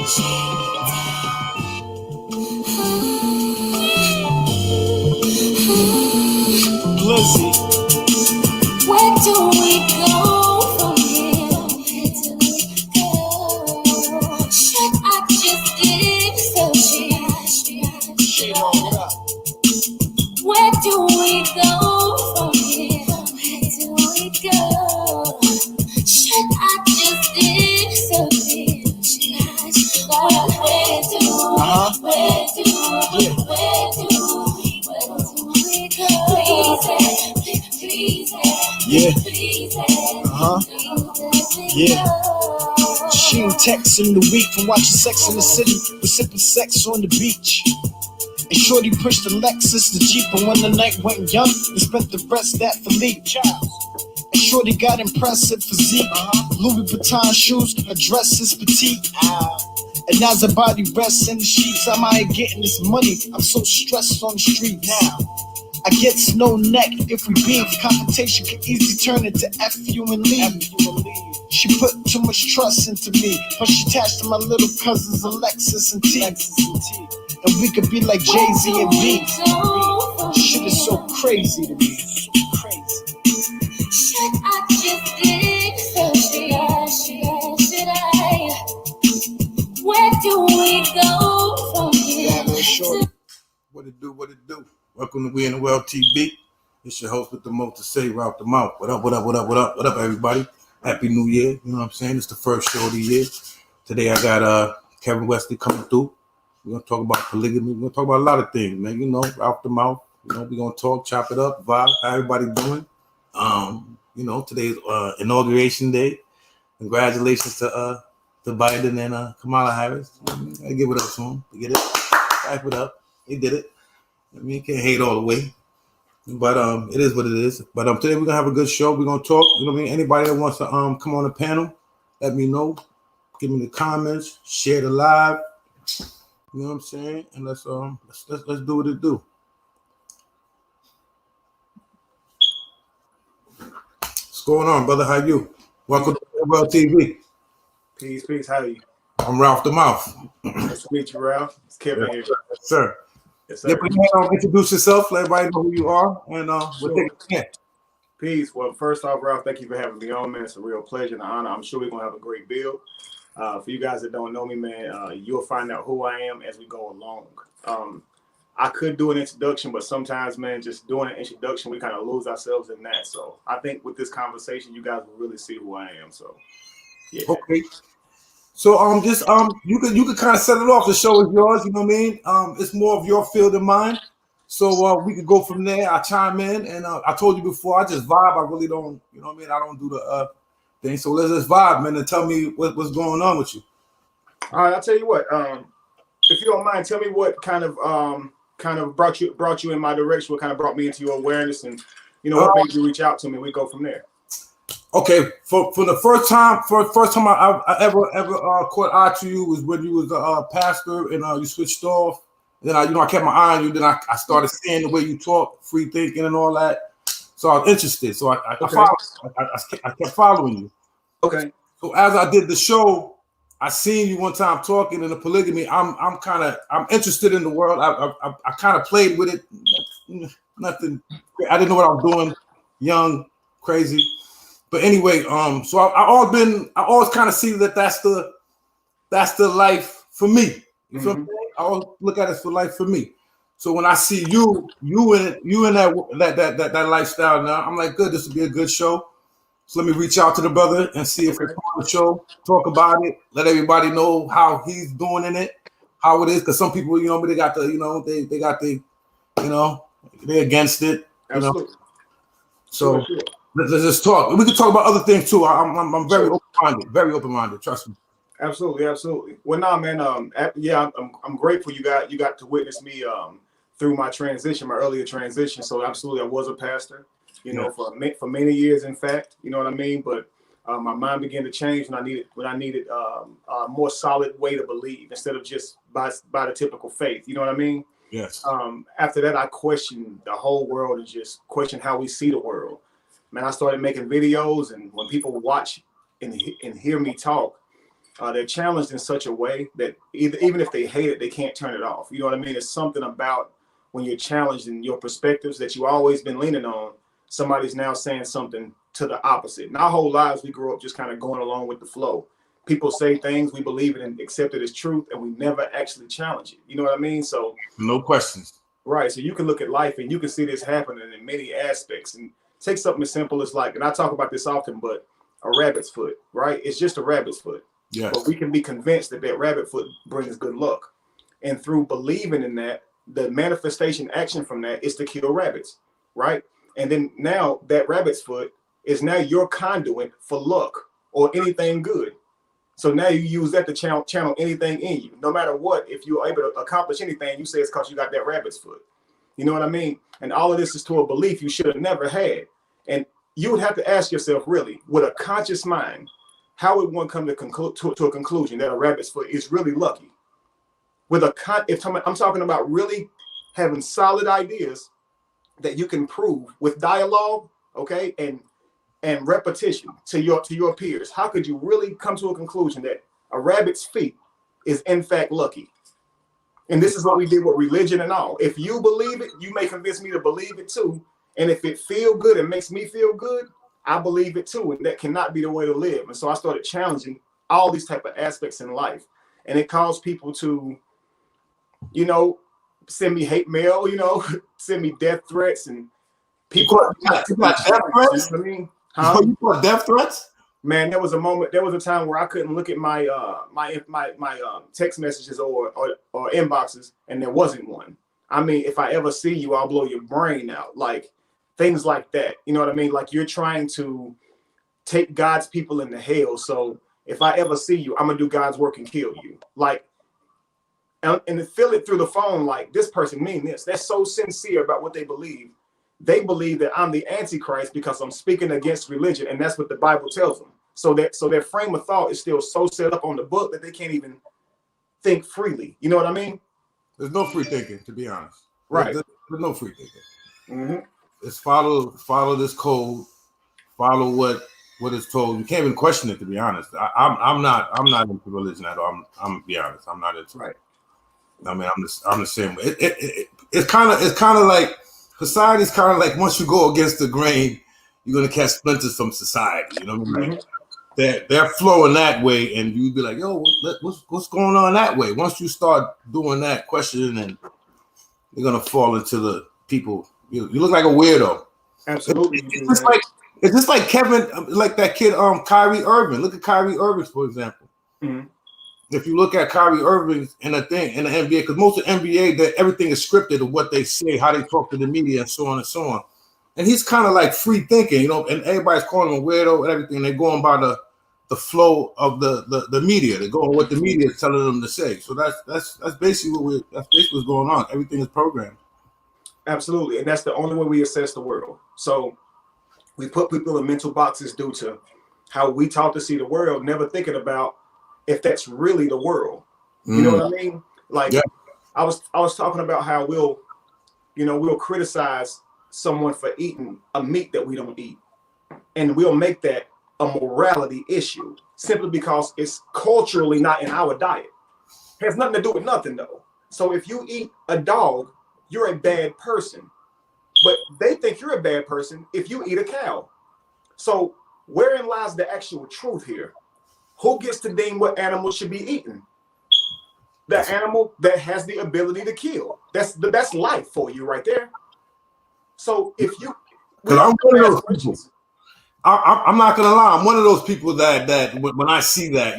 Blizzy. Where do we go from here? Should I just keep searching? Where do we go from here? Should I just keep searching? Where do we go? Please, Yeah. Yeah. She ain't texting the week from watching Sex in the City. We're sipping sex on the beach. And Shorty pushed the Lexus, the Jeep, and when the night went young, we spent the rest at Philippe. And Shorty got impressive physique. Louis Vuitton shoes, her dress is petite. And as her body rests in the sheets, I'm out getting this money. I'm so stressed on the street now. I get no neck if we beef. Confrontation can easily turn into F you and leave. She put too much trust into me, but she attached to my little cousins Alexis and T. And we could be like Jay-Z and B. Shit is so crazy to me. Should I just keep searching? Should I? Where do we go from here? What it do? What it do? Welcome to We in the World TV. It's your host with the most to say, Ralph the Mouth. What up, what up, what up, what up, what up, everybody? Happy New Year. You know what I'm saying? It's the first show of the year. Today I got KevinWesley coming through. We're going to talk about polygamy. We're going to talk about a lot of things, man. You know, Ralph the Mouth. You know, we're going to talk, chop it up, vibe, how everybody doing. You know, today's inauguration day. Congratulations to Biden and Kamala Harris. I give it up to him. You get it? Back it up. He did it. I mean, you can't hate all the way. But it is what it is. But today we're gonna have a good show. We're gonna talk. You know what I mean? Anybody that wants to come on the panel, let me know. Give me the comments, share the live. You know what I'm saying? And let's do what it do. What's going on, brother? How you? Welcome to World TV. Peace, how are you? I'm Ralph the Mouth. Nice to meet you, Ralph. It's Kevin here. Yes, sir. Yes, sir. Yeah, but introduce yourself, let everybody know who you are, and we'll take it. Peace. Well, first off, Ralph, thank you for having me on, man. It's a real pleasure and an honor. I'm sure we're gonna have a great build. For you guys that don't know me, man, you'll find out who I am as we go along. I could do an introduction, but sometimes, man, just doing an introduction, we kind of lose ourselves in that. So I think with this conversation, you guys will really see who I am. So, yeah. Okay. So you could kind of set it off. The show is yours, you know what I mean? It's more of your field than mine. So we could go from there. I chime in, and I told you before, I just vibe. I really don't, you know what I mean? I don't do the thing. So let's just vibe, man, and tell me what's going on with you. All right, I'll tell you what. If you don't mind, tell me what kind of brought you in my direction, what kind of brought me into your awareness, and what made you reach out to me. We go from there. Okay, for the first time I ever caught eye to you was when you was a pastor and you switched off. Then I kept my eye on you. Then I started seeing the way you talk, free thinking and all that. So I was interested. So I kept following you. Okay. So as I did the show, I seen you one time talking in the polygamy. I'm interested in the world. I kind of played with it. Nothing. I didn't know what I was doing. Young, crazy. But anyway, so I always kind of see that's the life for me. You feel me? I always look at it for life for me. So when I see you in that lifestyle now, I'm like, good, this will be a good show. So let me reach out to the brother and see if we can on the show, talk about it, let everybody know how he's doing in it, how it is. Because some people, they got they're against it. Absolutely. So. Sure. Let's just talk. We can talk about other things too. I'm very open-minded. Trust me. Absolutely. Well, nah, man. I'm grateful you got to witness me through my transition, my earlier transition. So absolutely, I was a pastor. For many years, in fact. You know what I mean. But my mind began to change when I needed a more solid way to believe instead of just by the typical faith. You know what I mean? Yes. After that, I questioned the whole world and just questioned how we see the world. Man, I started making videos, and when people watch and hear me talk, they're challenged in such a way that even if they hate it, they can't turn it off. You know what I mean? It's something about when you're challenged in your perspectives that you've always been leaning on, somebody's now saying something to the opposite. And our whole lives, we grew up just kind of going along with the flow. People say things, we believe it and accept it as truth, and we never actually challenge it. You know what I mean? So no questions. Right. So you can look at life and you can see this happening in many aspects. And take something as simple as like, and I talk about this often, but a rabbit's foot, right? It's just a rabbit's foot. Yes. But we can be convinced that that rabbit foot brings good luck. And through believing in that, the manifestation action from that is to kill rabbits, right? And then now that rabbit's foot is now your conduit for luck or anything good. So now you use that to channel anything in you. No matter what, if you're able to accomplish anything, you say it's because you got that rabbit's foot. You know what I mean? And all of this is to a belief you should have never had. And you would have to ask yourself, really, with a conscious mind, how would one come to a conclusion that a rabbit's foot is really lucky? With I'm talking about really having solid ideas that you can prove with dialogue, okay, and repetition to your peers. How could you really come to a conclusion that a rabbit's feet is in fact lucky? And this is what we did with religion and all. If you believe it, you may convince me to believe it too. And if it feel good and makes me feel good, I believe it too. And that cannot be the way to live. And so I started challenging all these type of aspects in life. And it caused people to, send me hate mail, send me death threats, and people. You got death threats? You know what I mean? Huh? You got death threats? Man, there was a time where I couldn't look at my text messages or inboxes, and there wasn't one. I mean, if I ever see you, I'll blow your brain out. Like things like that. You know what I mean? Like you're trying to take God's people into hell. So if I ever see you, I'm gonna do God's work and kill you. Like, and feel it through the phone. Like this person mean this. They're so sincere about what they believe. They believe that I'm the Antichrist because I'm speaking against religion, and that's what the Bible tells them. So their frame of thought is still so set up on the book that they can't even think freely. You know what I mean? There's no free thinking, to be honest. Right. There's no free thinking. Mm-hmm. It's follow this code, follow what is told. You can't even question it, to be honest. I'm not into religion at all. I'm be honest. I'm not into it. I mean, I'm the same way. It's kind of like society's kind of like once you go against the grain, you're gonna catch splinters from society. You know what I mean? Mm-hmm. They're flowing that way, and you'd be like, "Yo, what's going on that way?" Once you start doing that, questioning, and you're gonna fall into the people. You look like a weirdo. Absolutely. It's just like Kevin, like that kid, Kyrie Irving. Look at Kyrie Irving, for example. Mm-hmm. If you look at Kyrie Irving in the NBA, because most of the NBA, that everything is scripted of what they say, how they talk to the media, and so on and so on. And he's kind of like free thinking, and everybody's calling him a weirdo and everything. They're going by the flow of the media. They're going what the media is telling them to say. So that's basically what's going on. Everything is programmed. Absolutely, and that's the only way we assess the world. So we put people in mental boxes due to how we taught to see the world, never thinking about if that's really the world. You know what I mean? Like I was talking about how we'll criticize someone for eating a meat that we don't eat, and we'll make that a morality issue simply because it's culturally not in our diet. It has nothing to do with nothing though. So if you eat a dog, you're a bad person, but they think you're a bad person if you eat a cow. So wherein lies the actual truth here? Who gets to deem what animal should be eaten? The animal that has the ability to kill. That's life for you right there. So if you, because I'm one of those people. I'm not gonna lie. I'm one of those people that when I see that,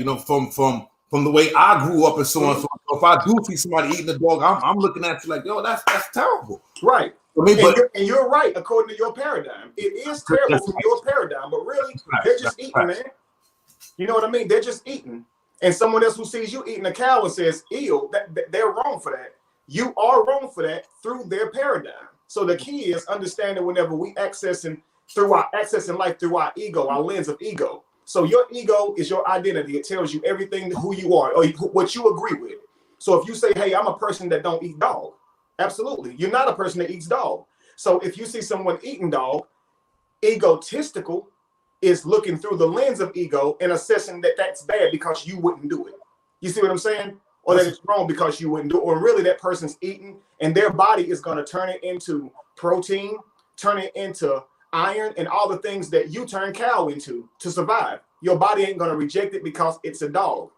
from the way I grew up and so on. So if I do see somebody eating a dog, I'm looking at you like, yo, that's terrible. Right. I mean, and you're right according to your paradigm. It is terrible from your paradigm, but really, they're just eating, man. You know what I mean? They're just eating. And someone else who sees you eating a cow and says, ew, they're wrong for that. You are wrong for that through their paradigm. So the key is understanding whenever we accessing life through our ego, our lens of ego. So your ego is your identity. It tells you everything who you are or what you agree with. So if you say, hey, I'm a person that don't eat dog, absolutely. You're not a person that eats dog. So if you see someone eating dog, egotistical, is looking through the lens of ego and assessing that that's bad because you wouldn't do it. You see what I'm saying? Or that it's wrong because you wouldn't do it. Or really that person's eating and their body is going to turn it into protein, turn it into iron, and all the things that you turn cow into to survive. Your body ain't going to reject it because it's a dog.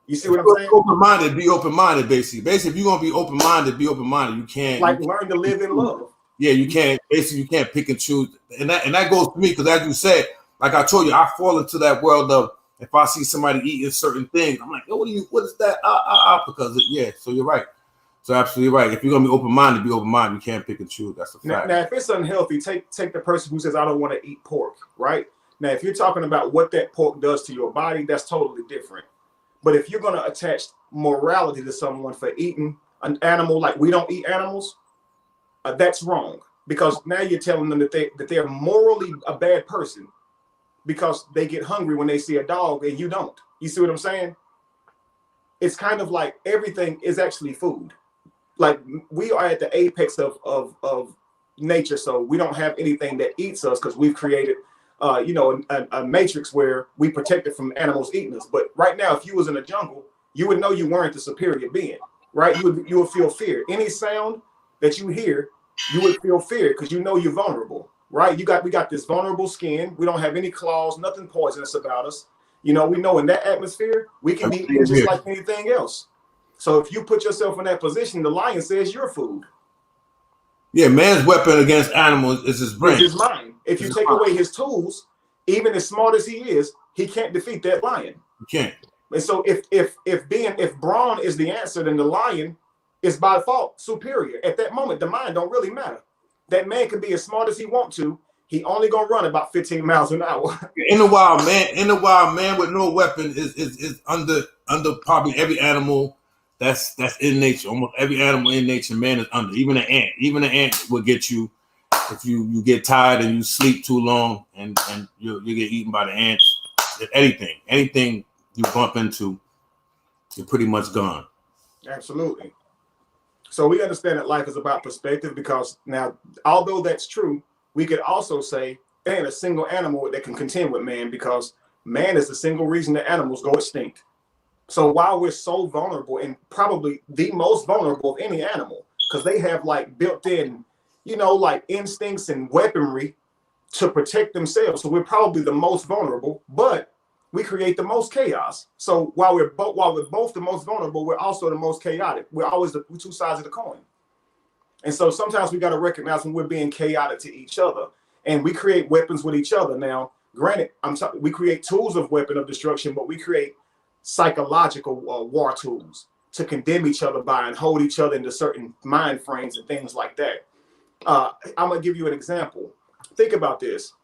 You see what I'm saying? Open-minded, be open-minded, basically. Basically, if you're going to be open-minded, be open-minded. You can't. Like learn to live in love. Yeah, you can't. Basically, you can't pick and choose. And that goes to me because, as you said, like I told you, I fall into that world of if I see somebody eating certain things, I'm like, oh, what is that? Because so you're right. So absolutely right. If you're gonna be open-minded, be open-minded. You can't pick and choose. That's a fact. Now, if it's unhealthy, take the person who says I don't want to eat pork, right? Now, if you're talking about what that pork does to your body, that's totally different. But if you're gonna attach morality to someone for eating an animal like we don't eat animals, that's wrong. Because now you're telling them that they're morally a bad person because they get hungry when they see a dog and you don't. You see what I'm saying? It's kind of like everything is actually food. Like we are at the apex of nature, so we don't have anything that eats us because we've created, a matrix where we protect it from animals eating us. But right now, if you was in a jungle, you would know you weren't the superior being, right? You would feel fear. Any sound that you hear, you would feel fear because you know you're vulnerable, right? We got this vulnerable skin. We don't have any claws, nothing poisonous about us. We know in that atmosphere, we can be eaten just like anything else. So if you put yourself in that position, the lion says you're food. Yeah, man's weapon against animals is his brain. It's his mind. If you take away his tools, even as smart as he is, he can't defeat that lion. You can't. And so if brawn is the answer, then the lion is by default superior. At that moment, the mind don't really matter. That man can be as smart as he want to. He only gonna run about 15 miles an hour. In the wild, man with no weapon is under probably every animal that's in nature. Almost every animal in nature, man is under. Even an ant. Even an ant will get you if you get tired and you sleep too long and you get eaten by the ants. Anything you bump into, you're pretty much gone. Absolutely. So we understand that life is about perspective because now, although that's true, we could also say there ain't a single animal that can contend with man because man is the single reason that animals go extinct. So while we're so vulnerable and probably the most vulnerable of any animal, because they have like built-in, like instincts and weaponry to protect themselves. So we're probably the most vulnerable, but we create the most chaos. So while we're both the most vulnerable, we're also the most chaotic. We're always the two sides of the coin. And so sometimes we got to recognize when we're being chaotic to each other, and we create weapons with each other. Now, granted, we create tools of weapon of destruction, but we create psychological war tools to condemn each other by and hold each other into certain mind frames and things like that. I'm gonna give you an example. Think about this.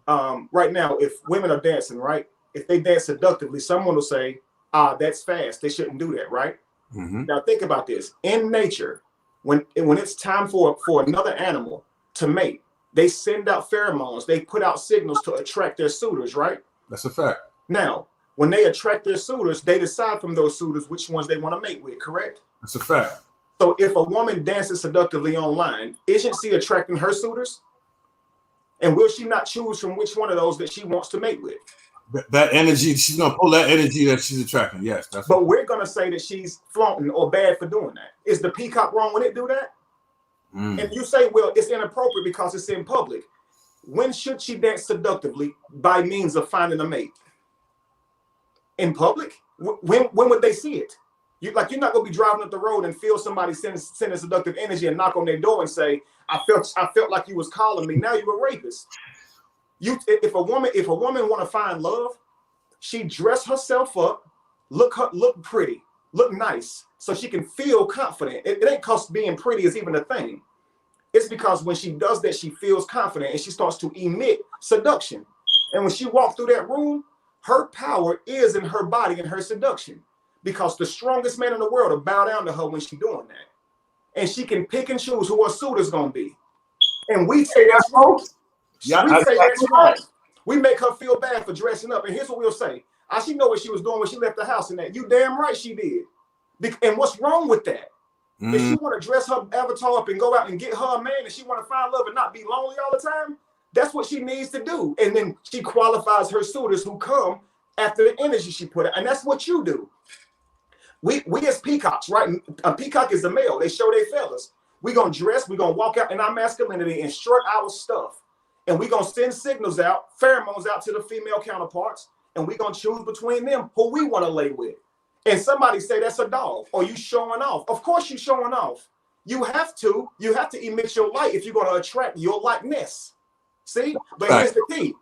Right now, if women are dancing, right? If they dance seductively, someone will say, that's fast. They shouldn't do that, right? Mm-hmm. Now think about this. In nature, when it's time for another animal to mate, they send out pheromones. They put out signals to attract their suitors, right? That's a fact. Now, when they attract their suitors, they decide from those suitors which ones they want to mate with, correct? That's a fact. So if a woman dances seductively online, isn't she attracting her suitors? And will she not choose from which one of those that she wants to mate with? That energy, she's gonna pull that energy that she's attracting. Yes, that's. But we're gonna say that she's flaunting or bad for doing that. Is the peacock wrong when it do that? And you say, well, it's inappropriate because it's in public. When should she dance seductively by means of finding a mate? In public? When would they see it? You're not gonna be driving up the road and feel somebody sending seductive energy and knock on their door and say, I felt like you was calling me. Now you're a rapist. If a woman want to find love, she dress herself up, look pretty, look nice, so she can feel confident. It ain't because being pretty is even a thing. It's because when she does that, she feels confident and she starts to emit seduction. And when she walks through that room, her power is in her body and her seduction, because the strongest man in the world will bow down to her when she's doing that. And she can pick and choose who her suitor's gonna be. And we say that's wrong. Yeah, we say that's wrong. We make her feel bad for dressing up. And here's what we'll say. She know what she was doing when she left the house and that. You damn right she did. And what's wrong with that? If she want to dress her avatar up and go out and get her a man and she want to find love and not be lonely all the time, That's what she needs to do. And then she qualifies her suitors who come after the energy she put out. And that's what you do. We as peacocks, right? A peacock is a male. They show their feathers. We're going to dress. We're going to walk out in our masculinity and strut our stuff. And we're going to send signals out, pheromones out to the female counterparts. And we're going to choose between them who we want to lay with. And somebody say that's a dog, or you showing off. Of course you're showing off. You have to emit your light if you're going to attract your likeness. See? But Right. Here's the key.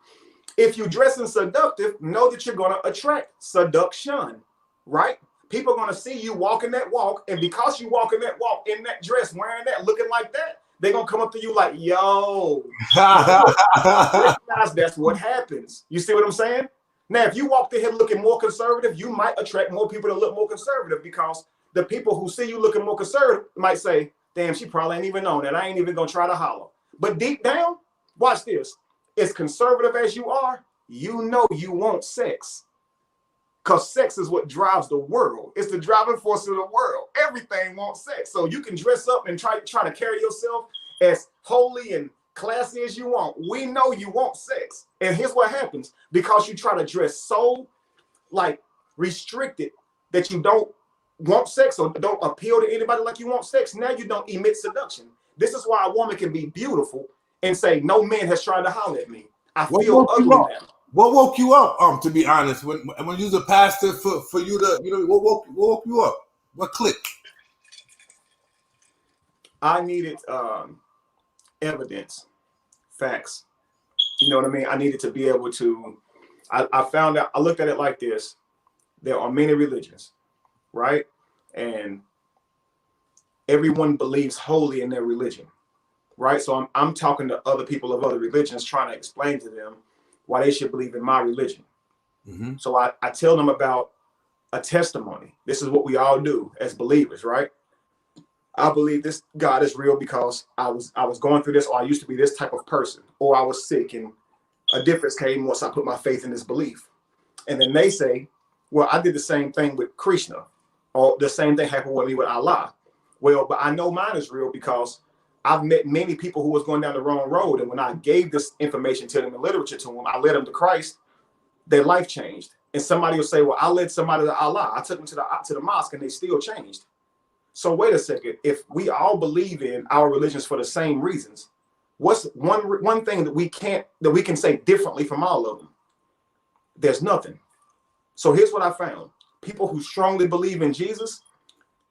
If you dressing seductive, know that you're going to attract seduction, right? People are going to see you walking that walk, and because you walking that walk in that dress, wearing that, looking like that, they're going to come up to you like, yo. Recognize that's what happens. You see what I'm saying? Now, if you walk the head looking more conservative, you might attract more people to look more conservative, because the people who see you looking more conservative might say, damn, she probably ain't even known that. I ain't even going to try to holler. But deep down, watch this. As conservative as you are, you know you want sex. Because sex is what drives the world. It's the driving force of the world. Everything wants sex. So you can dress up and try to carry yourself as holy and classy as you want. We know you want sex. And here's what happens. Because you try to dress so like restricted that you don't want sex or don't appeal to anybody like you want sex, now you don't emit seduction. This is why a woman can be beautiful and say, no man has tried to holler at me. I feel ugly now. What woke you up? To be honest, when you was a pastor, for you to, what woke you up? What clicked? I needed evidence, facts. You know what I mean? I needed to be able to. I found out. I looked at it like this: there are many religions, right? And everyone believes wholly in their religion, right? So I'm talking to other people of other religions, trying to explain to them why they should believe in my religion. Mm-hmm. So I tell them about a testimony. This is what we all do as believers, right? I believe this God is real because I was going through this, or I used to be this type of person, or I was sick, and a difference came once I put my faith in this belief. And then they say, well, I did the same thing with Krishna, or the same thing happened with me with Allah. Well, but I know mine is real because I've met many people who was going down the wrong road. And when I gave this information to them in literature to them, I led them to Christ, their life changed. And somebody will say, well, I led somebody to Allah. I took them to the mosque and they still changed. So wait a second. If we all believe in our religions for the same reasons, what's one thing that we can say differently from all of them? There's nothing. So here's what I found. People who strongly believe in Jesus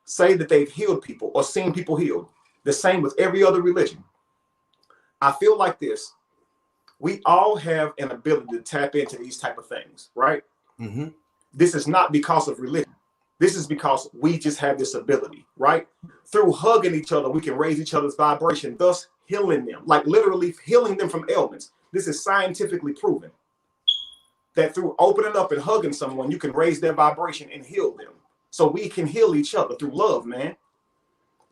say that they've healed people or seen people healed. The same with every other religion. I feel like this. We all have an ability to tap into these type of things, right? Mm-hmm. This is not because of religion. This is because we just have this ability, right? Through hugging each other, we can raise each other's vibration, thus healing them, like literally healing them from ailments. This is scientifically proven that through opening up and hugging someone, you can raise their vibration and heal them. So we can heal each other through love, man.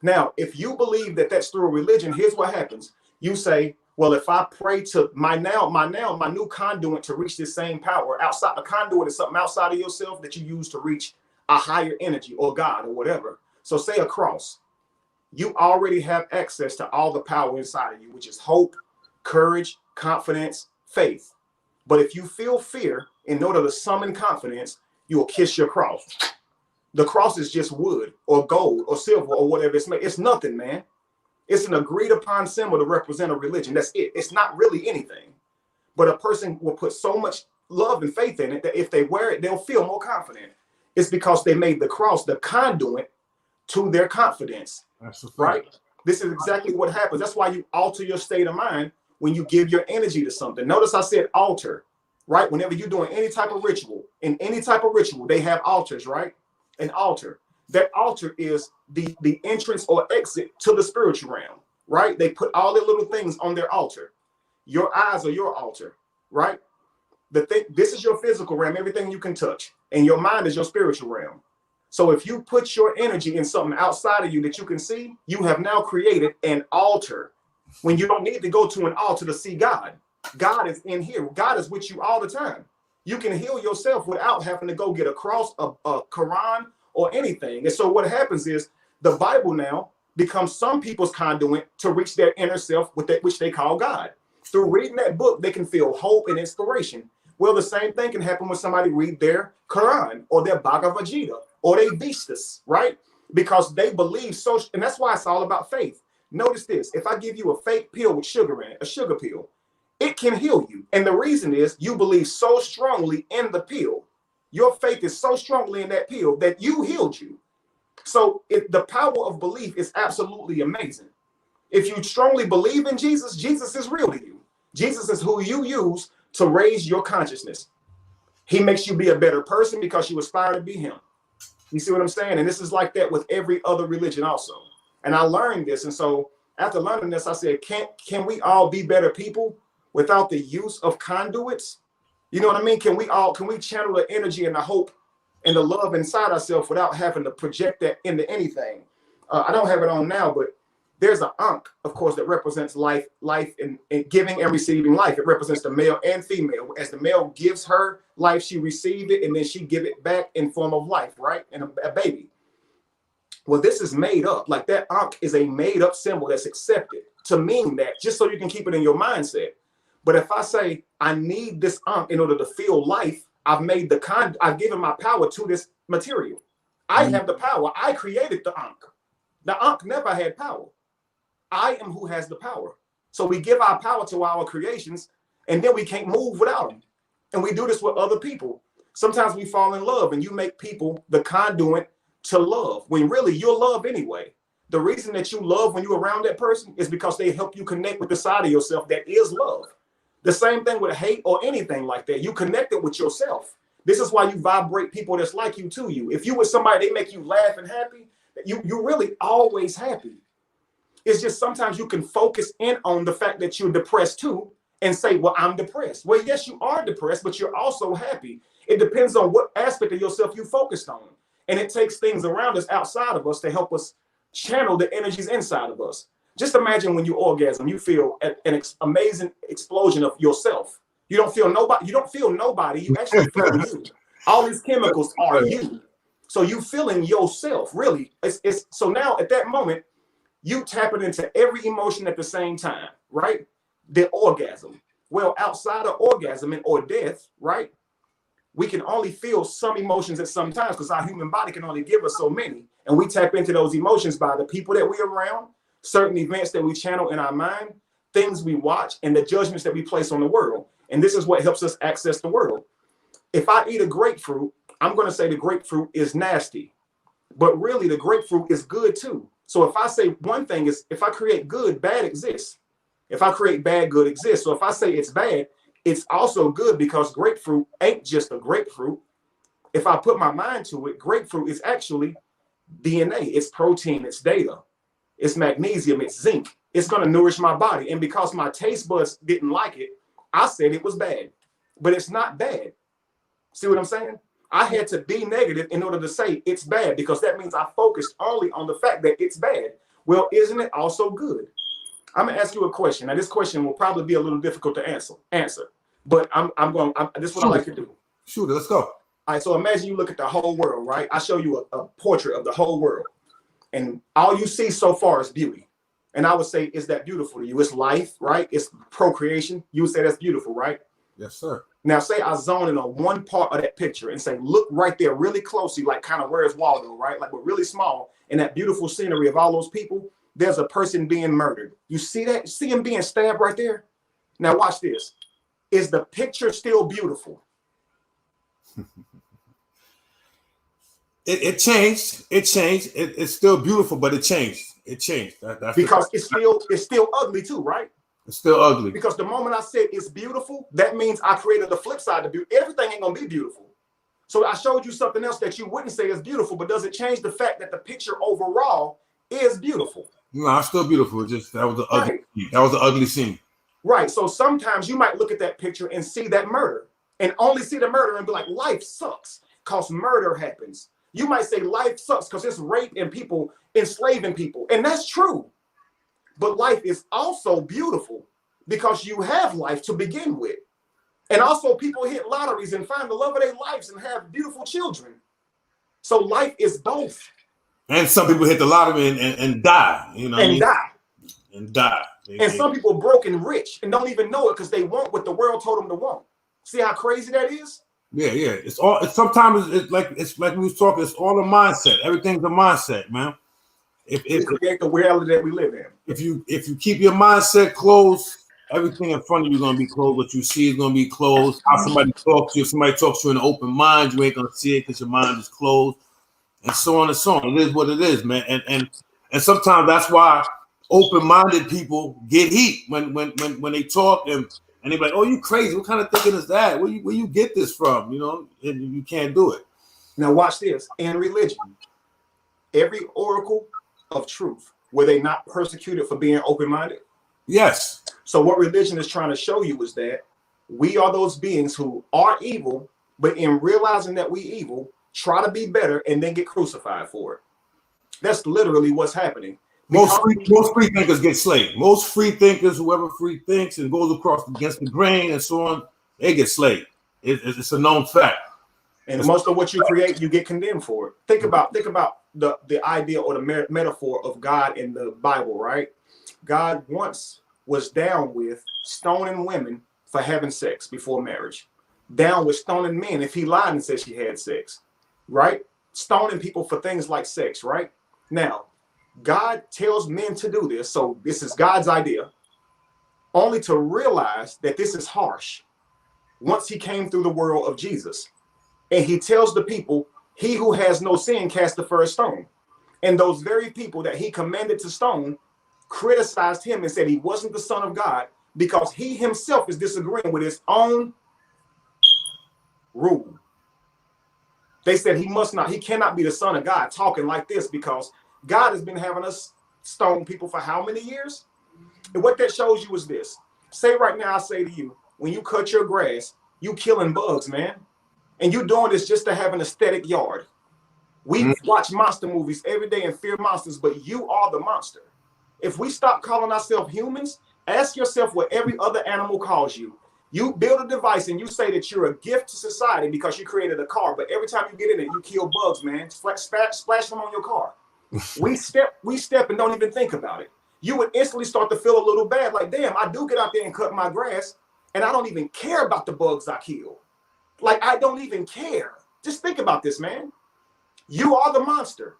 Now, if you believe that that's through a religion, here's what happens. You say, well, if I pray to my new conduit to reach this same power outside, the conduit is something outside of yourself that you use to reach a higher energy or God or whatever. So say a cross. You already have access to all the power inside of you, which is hope, courage, confidence, faith. But if you feel fear, in order to summon confidence, you will kiss your cross. The cross is just wood or gold or silver or whatever it's made. It's nothing, man. It's an agreed upon symbol to represent a religion. That's it. It's not really anything. But a person will put so much love and faith in it that if they wear it, they'll feel more confident. It's because they made the cross the conduit to their confidence. That's right. This is exactly what happens. That's why you alter your state of mind when you give your energy to something. Notice I said altar, right? Whenever you're doing any type of ritual, in any type of ritual, they have altars, right? An altar. That altar is the entrance or exit to the spiritual realm, right? They put all their little things on their altar. Your eyes are your altar, right? This is your physical realm, everything you can touch, and your mind is your spiritual realm. So if you put your energy in something outside of you that you can see, you have now created an altar. When you don't need to go to an altar to see God. God is in here. God is with you all the time. You can heal yourself without having to go get a cross, a Quran, or anything. And so what happens is the Bible now becomes some people's conduit to reach their inner self, which they call God. Through reading that book, they can feel hope and inspiration. Well, the same thing can happen when somebody read their Quran or their Bhagavad Gita or their Vistas, right? Because they believe so, and that's why it's all about faith. Notice this: if I give you a fake pill with sugar in it, a sugar pill, it can heal you. And the reason is you believe so strongly in the pill. Your faith is so strongly in that pill that you healed you. So the power of belief is absolutely amazing. If you strongly believe in Jesus, Jesus is real to you. Jesus is who you use to raise your consciousness. He makes you be a better person because you aspire to be him. You see what I'm saying? And this is like that with every other religion also. And I learned this. And so after learning this, I said, can we all be better people without the use of conduits? You know what I mean? Can we channel the energy and the hope and the love inside ourselves without having to project that into anything? I don't have it on now, but there's an ankh, of course, that represents life and giving and receiving life. It represents the male and female. As the male gives her life, she received it, and then she give it back in form of life, right? And a baby. Well, this is made up. Like that ankh is a made up symbol that's accepted to mean that, just so you can keep it in your mindset. But if I say I need this ankh in order to feel life, I've given my power to this material. I have the power. I created the ankh. The ankh never had power. I am who has the power. So we give our power to our creations, and then we can't move without them. And we do this with other people. Sometimes we fall in love, and you make people the conduit to love, when really you're love anyway. The reason that you love when you're around that person is because they help you connect with the side of yourself that is love. The same thing with hate or anything like that. You connect it with yourself. This is why you vibrate people that's like you to you. If you with somebody, they make you laugh and happy, you're really always happy. It's just sometimes you can focus in on the fact that you're depressed too and say, well, I'm depressed. Well, yes, you are depressed, but you're also happy. It depends on what aspect of yourself you focused on. And it takes things around us outside of us to help us channel the energies inside of us. Just imagine when you orgasm, you feel an amazing explosion of yourself. You don't feel nobody. You actually feel you. All these chemicals are you. So you feeling yourself, really. So now at that moment, you tap it into every emotion at the same time, right? The orgasm. Well, outside of orgasm or death, right? We can only feel some emotions at some times because our human body can only give us so many. And we tap into those emotions by the people that we're around, certain events that we channel in our mind, things we watch, and the judgments that we place on the world. And this is what helps us access the world. If I eat a grapefruit, I'm going to say the grapefruit is nasty, but really the grapefruit is good too. So if I say one thing is, if I create good, bad exists. If I create bad, good exists. So if I say it's bad, it's also good because grapefruit ain't just a grapefruit. If I put my mind to it, grapefruit is actually DNA, it's protein, it's data, it's magnesium, it's zinc. It's going to nourish my body. And because my taste buds didn't like it, I said it was bad, but it's not bad. See what I'm saying? I had to be negative in order to say it's bad, because that means I focused only on the fact that it's bad. Well, isn't it also good? I'm gonna ask you a question. Now, this question will probably be a little difficult to answer, but this is what I like to do. Shoot it, let's go. All right, so imagine you look at the whole world, right? I show you a portrait of the whole world, and all you see so far is beauty. And I would say, is that beautiful to you? It's life, right? It's procreation. You would say that's beautiful, right? Yes, sir. Now, say I zone in on one part of that picture and say, look right there really closely, like kind of where's Waldo, right? Like, but really small, in that beautiful scenery of all those people, there's a person being murdered. You see that? See him being stabbed right there? Now, watch this. Is the picture still beautiful? It changed. It's still beautiful, but it changed. It changed. That's because it's still ugly too, right? It's still ugly. Because the moment I said it's beautiful, that means I created the flip side of beauty. Everything ain't gonna be beautiful. So I showed you something else that you wouldn't say is beautiful, but does it change the fact that the picture overall is beautiful? No, it's still beautiful. Just that was the ugly. Right. That was the ugly scene. Right. So sometimes you might look at that picture and see that murder, and only see the murder and be like, life sucks because murder happens. You might say life sucks because it's rape and people enslaving people, and that's true. But life is also beautiful because you have life to begin with. And also people hit lotteries and find the love of their lives and have beautiful children. So life is both. And some people hit the lottery and die, you know. And die. And die. And some people broke and rich and don't even know it because they want what the world told them to want. See how crazy that is? Yeah. Sometimes it's like we was talking. It's all a mindset. Everything's a mindset, man. We create the reality that we live in. If you keep your mindset closed, everything in front of you is gonna be closed. What you see is gonna be closed. How somebody talks to you, if somebody talks to you in an open mind, you ain't gonna see it because your mind is closed, and so on and so on. It is what it is, man. And sometimes that's why open-minded people get heat when they talk and they're like, "Oh, you crazy? What kind of thinking is that? Where you get this from? You know, and you can't do it." Now watch this. In religion, every oracle of truth, were they not persecuted for being open-minded? Yes. So what religion is trying to show you is that we are those beings who are evil, but in realizing that we evil, try to be better and then get crucified for it. That's literally what's happening. Most free thinkers get slayed. Most free thinkers, whoever free thinks and goes across against the grain and so on, they get slayed. It's a known fact. And most of what you create, you get condemned for it. Think about the idea or the metaphor of God in the Bible, right? God once was down with stoning women for having sex before marriage. Down with stoning men if he lied and said she had sex, right? Stoning people for things like sex, right? Now, God tells men to do this, so this is God's idea, only to realize that this is harsh once he came through the world of Jesus. And he tells the people, he who has no sin cast the first stone. And those very people that he commanded to stone criticized him and said he wasn't the Son of God because he himself is disagreeing with his own rule. They said he cannot be the Son of God talking like this because God has been having us stone people for how many years? And what that shows you is this. Say right now, I say to you, when you cut your grass, you killing bugs, man. And you doing this just to have an aesthetic yard. We watch monster movies every day and fear monsters, but you are the monster. If we stop calling ourselves humans, ask yourself what every other animal calls you. You build a device and you say that you're a gift to society because you created a car, but every time you get in it, you kill bugs, man. Splash them on your car. We step and don't even think about it. You would instantly start to feel a little bad, like, damn, I do get out there and cut my grass, and I don't even care about the bugs I kill. Like, I don't even care. Just think about this, man. You are the monster.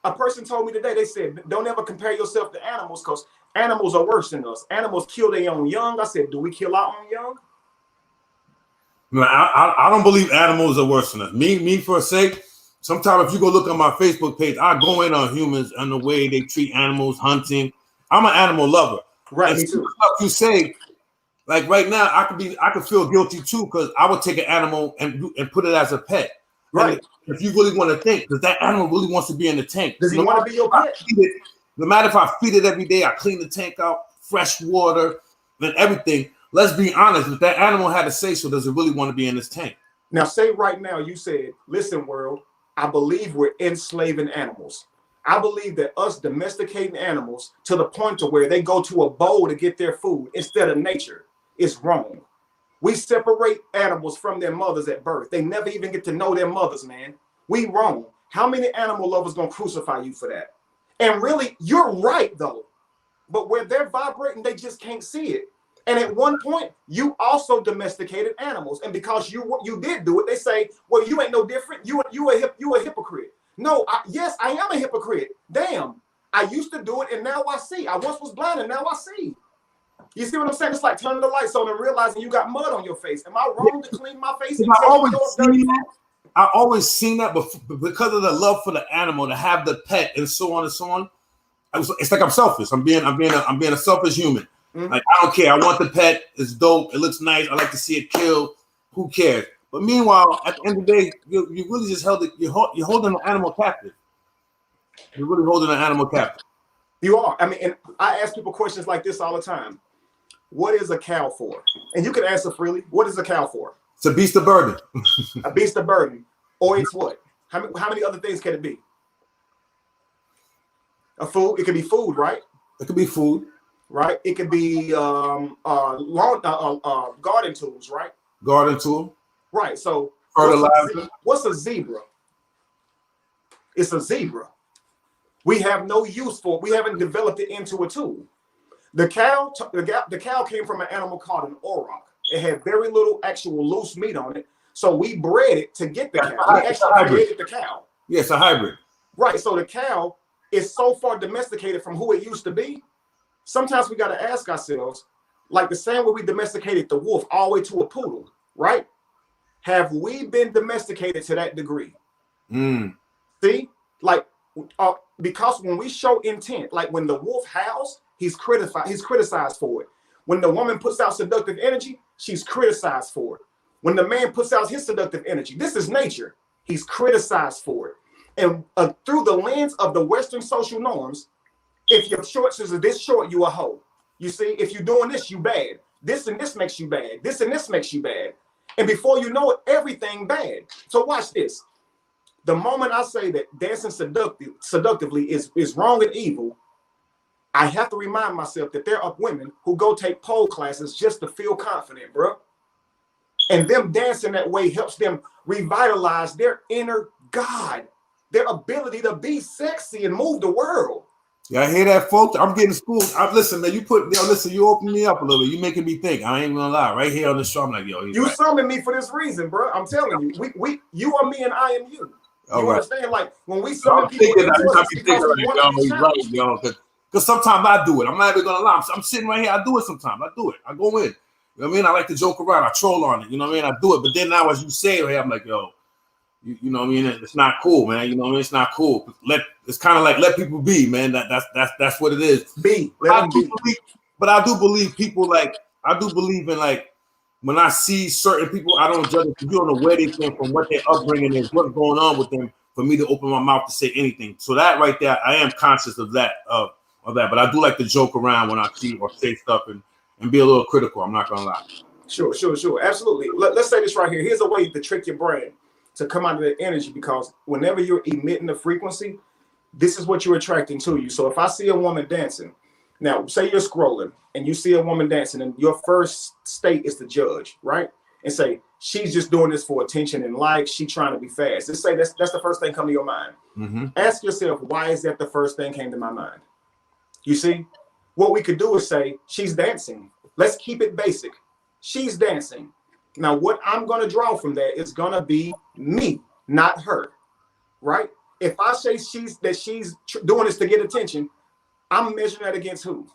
A person told me today, they said, don't ever compare yourself to animals because animals are worse than us. Animals kill their own young. I said, do we kill our own young? No, I don't believe animals are worse than us. Me for a sake, sometimes if you go look on my Facebook page, I go in on humans and the way they treat animals, hunting. I'm an animal lover. Right, and me too. You say, like right now, I could feel guilty too because I would take an animal and put it as a pet. Right. And if you really want to think, because that animal really wants to be in the tank. Does he want to be your pet? No matter if I feed it every day, I clean the tank out, fresh water, and everything. Let's be honest. If that animal had to say so, does it really want to be in this tank? Now, say right now, you said, listen, world, I believe we're enslaving animals. I believe that us domesticating animals to the point to where they go to a bowl to get their food instead of nature is wrong. We separate animals from their mothers at birth. They never even get to know their mothers, man. We wrong. How many animal lovers gonna crucify you for that? And really, you're right, though. But where they're vibrating, they just can't see it. And at one point, you also domesticated animals. And because you did do it, they say, well, you ain't no different. You a hypocrite. No, yes, I am a hypocrite. Damn. I used to do it, and now I see. I once was blind, and now I see. You see what I'm saying? It's like turning the lights on and realizing you got mud on your face. Am I wrong to clean my face? I always seen that, but because of the love for the animal, to have the pet and so on and so on, it's like I'm selfish. I'm being a selfish human. Mm-hmm. Like I don't care. I want the pet. It's dope. It looks nice. I like to see it killed. Who cares? But meanwhile, at the end of the day, you really just held it. You're holding an animal captive. You're really holding an animal captive. You are. I mean, and I ask people questions like this all the time. What is a cow for? And you can answer freely. What is a cow for? It's a beast of burden. A beast of burden. Or it's what? How many other things can it be? A food. It could be food, right? It could be food. Right. It could be garden tools, right? Garden tool. Right. So fertilizer. What's a zebra? It's a zebra. We have no use for it. We haven't developed it into a tool. The cow came from an animal called an auroch. It had very little actual loose meat on it. So we bred it to get the cow. We actually created the cow. Yeah, it's a hybrid. Right. So the cow is so far domesticated from who it used to be. Sometimes we got to ask ourselves, like the same way we domesticated the wolf all the way to a poodle, right? Have we been domesticated to that degree? See, like, because when we show intent, like when the wolf howls, he's criticized for it. When the woman puts out seductive energy, she's criticized for it. When the man puts out his seductive energy, this is nature. He's criticized for it. And through the lens of the Western social norms, if your shorts are this short, you a hoe. You see, if you're doing this, you bad. This and this makes you bad. This and this makes you bad. And before you know it, everything bad. So watch this. The moment I say that dancing seductively is wrong and evil, I have to remind myself that there are women who go take pole classes just to feel confident, bro. And them dancing that way helps them revitalize their inner God, their ability to be sexy and move the world. Yeah, I hear that, folks. I'm getting schooled. Listen, man, you open me up a little bit. You making me think. I ain't gonna lie. Right here on the show, I'm like, yo, you right. Summoned me for this reason, bro. I'm telling you, you are me and I am you. You understand? Like when we summon people, because sometimes I do it. I'm not even gonna lie. I'm sitting right here. I do it sometimes. I do it. I go in. You know what I mean? I like to joke around. I troll on it. You know what I mean? I do it. But then now, as you say it, I'm like, yo, you know what I mean? It's not cool, man. You know what I mean? It's not cool. It's kind of like let people be, man. That's what it is. But I do believe people I do believe in when I see certain people, I don't judge them. You don't know where they came from, what their upbringing is, what's going on with them, for me to open my mouth to say anything. So that right there, I am conscious of that, of that. But I do like to joke around when I see or say stuff and be a little critical. I'm not gonna lie. Sure. Absolutely. Let's say this right here. Here's a way to trick your brain to come out of that energy, because whenever you're emitting a frequency, this is what you're attracting to you. So if I see a woman dancing, now say you're scrolling and you see a woman dancing, and your first state is to judge, right? And say, she's just doing this for attention and likes, she's trying to be fast. Just say that's the first thing come to your mind. Mm-hmm. Ask yourself, why is that the first thing came to my mind? You see, what we could do is say, she's dancing. Let's keep it basic. She's dancing. Now, what I'm going to draw from that is going to be me, not her, right? If I say she's doing this to get attention, I'm measuring that against who?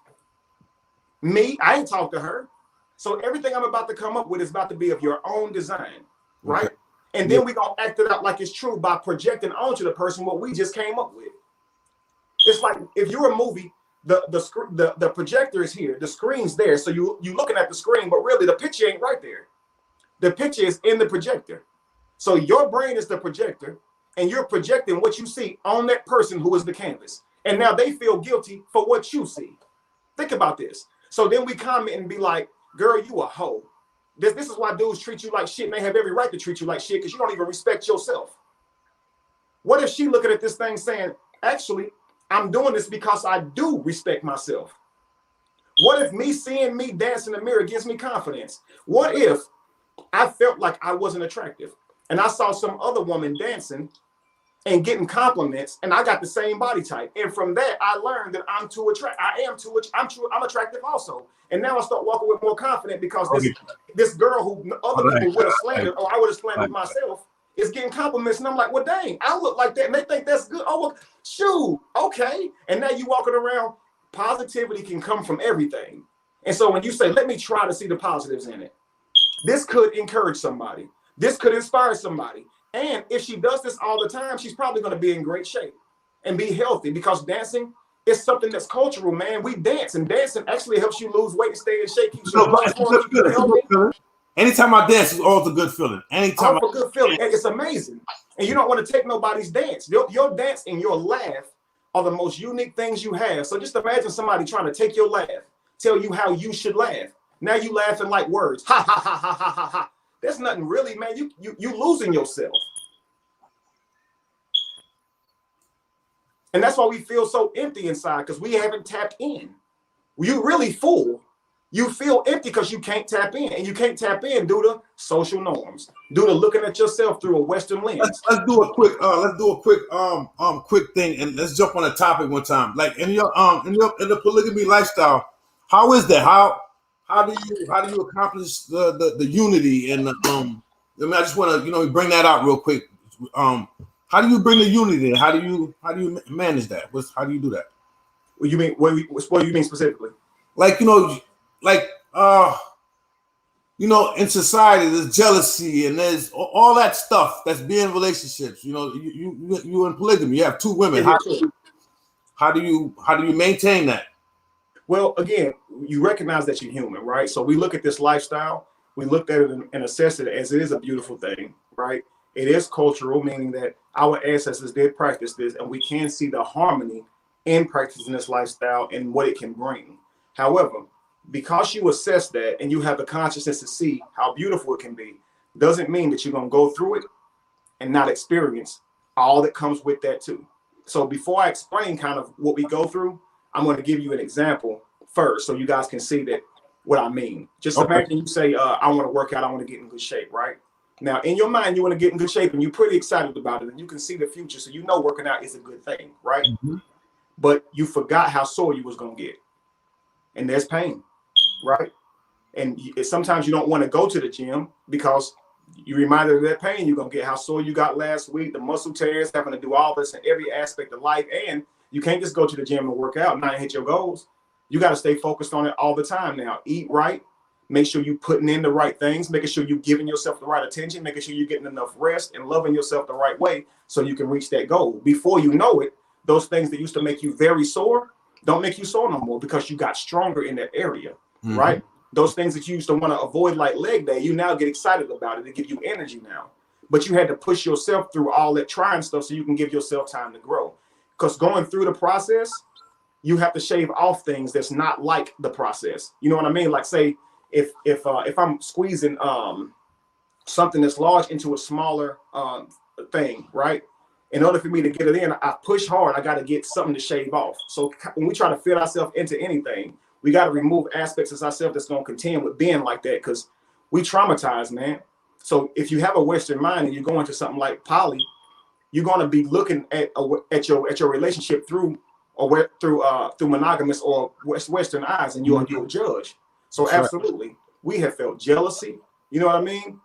Me. I ain't talked to her. So everything I'm about to come up with is about to be of your own design, right? Okay. And then we're going to act it out like it's true by projecting onto the person what we just came up with. It's like if you're a movie, the projector is here, the screen's there. So you looking at the screen, but really the picture ain't right there. The picture is in the projector. So your brain is the projector, and you're projecting what you see on that person who is the canvas. And now they feel guilty for what you see. Think about this. So then we comment and be like, girl, you a hoe. This is why dudes treat you like shit, and they have every right to treat you like shit because you don't even respect yourself. What if she looking at this thing saying, actually, I'm doing this because I do respect myself? What if me seeing me dance in the mirror gives me confidence? What if I felt like I wasn't attractive and I saw some other woman dancing and getting compliments, and I got the same body type, and from that I learned that I'm I'm attractive also, and now I start walking with more confidence because this girl who other people would have slandered, or I would have slandered myself, is getting compliments, and I'm like, well, dang, I look like that, and they think that's good. Oh, well, shoot, okay, and now you walking around. Positivity can come from everything, and so when you say, let me try to see the positives in it, this could encourage somebody, this could inspire somebody. And if she does this all the time, she's probably going to be in great shape and be healthy, because dancing is something that's cultural, man. We dance, and dancing actually helps you lose weight and stay in shape. Anytime I dance, it's always a good feeling. Anytime, a good feeling. It's amazing. And you don't want to take nobody's dance. Your dance and your laugh are the most unique things you have. So just imagine somebody trying to take your laugh, tell you how you should laugh. Now you laughing like words. Ha, ha, ha, ha, ha, ha, ha. There's nothing really, man. You losing yourself. And that's why we feel so empty inside, because we haven't tapped in. You really full, you feel empty because you can't tap in, and you can't tap in due to social norms, due to looking at yourself through a Western lens. Let's do a quick thing, and let's jump on a topic one time. Like in your in the polygamy lifestyle, how is that? How do you accomplish the unity and the I mean, I just want to bring that out real quick. How do you bring the unity in? How do you manage that? How do you do that? What you mean? What do you mean specifically? Like in society, there's jealousy and there's all that stuff that's being relationships. You in polygamy, you have two women. How do you maintain that? Well, again, you recognize that you're human, right? So we look at this lifestyle, we looked at it and assess it as it is a beautiful thing, right? It is cultural, meaning that our ancestors did practice this, and we can see the harmony in practicing this lifestyle and what it can bring. However, because you assess that and you have the consciousness to see how beautiful it can be, doesn't mean that you're going to go through it and not experience all that comes with that too. So before I explain kind of what we go through, I'm going to give you an example first so you guys can see that what I mean. Just imagine you say, I want to work out, I want to get in good shape, right? Now, in your mind, you want to get in good shape and you're pretty excited about it and you can see the future. So you know working out is a good thing, right? Mm-hmm. But you forgot how sore you was going to get. And there's pain, right? And sometimes you don't want to go to the gym because you reminded of that pain you're going to get, how sore you got last week, the muscle tears, having to do all this in every aspect of life. And you can't just go to the gym and work out and not hit your goals. You got to stay focused on it all the time now. Eat right. Make sure you're putting in the right things, making sure you're giving yourself the right attention, making sure you're getting enough rest and loving yourself the right way so you can reach that goal. Before you know it, those things that used to make you very sore don't make you sore no more because you got stronger in that area, right? Those things that you used to want to avoid, like leg day, you now get excited about it. It gives you energy now. But you had to push yourself through all that trying stuff so you can give yourself time to grow. Because going through the process, you have to shave off things that's not like the process. You know what I mean? Like say, if I'm squeezing something that's large into a smaller thing, right? In order for me to get it in, I push hard. I got to get something to shave off. So when we try to fit ourselves into anything, we got to remove aspects of ourselves that's going to contend with being like that because we traumatize, man. So if you have a Western mind and you go into something like poly, you're going to be looking at your relationship through monogamous or Western eyes, and you'll judge. So absolutely, we have felt jealousy. You know what I mean?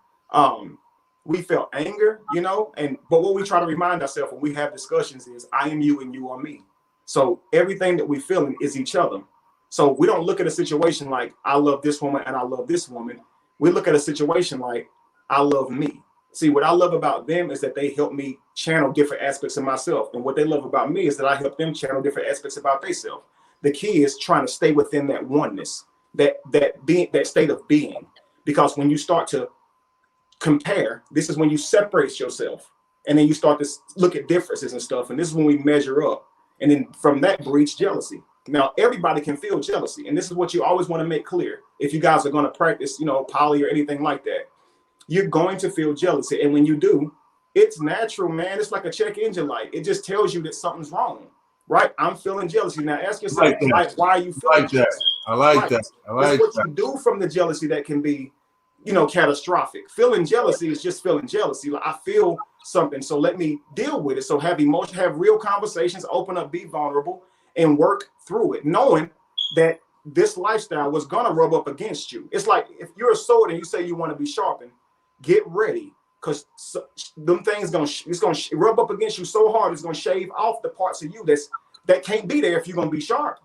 We felt anger, but what we try to remind ourselves when we have discussions is I am you and you are me. So everything that we feeling is each other. So we don't look at a situation like I love this woman and I love this woman. We look at a situation like I love me. See, what I love about them is that they help me channel different aspects of myself. And what they love about me is that I help them channel different aspects about themselves. The key is trying to stay within that oneness, that state of being. Because when you start to compare, this is when you separate yourself. And then you start to look at differences and stuff. And this is when we measure up. And then from that breeds jealousy. Now, everybody can feel jealousy. And this is what you always want to make clear. If you guys are going to practice, poly or anything like that, you're going to feel jealousy. And when you do, it's natural, man. It's like a check engine light. It just tells you that something's wrong, right? I'm feeling jealousy. Now ask yourself, why are you feeling jealousy? I like that. That's what you do from the jealousy that can be, catastrophic. Feeling jealousy is just feeling jealousy. Like I feel something, so let me deal with it. So have emotion, have real conversations, open up, be vulnerable, and work through it, knowing that this lifestyle was gonna rub up against you. It's like if you're a sword and you say you want to be sharpened, get ready, because them things it's gonna rub up against you so hard it's gonna shave off the parts of you that can't be there if you're gonna be sharp.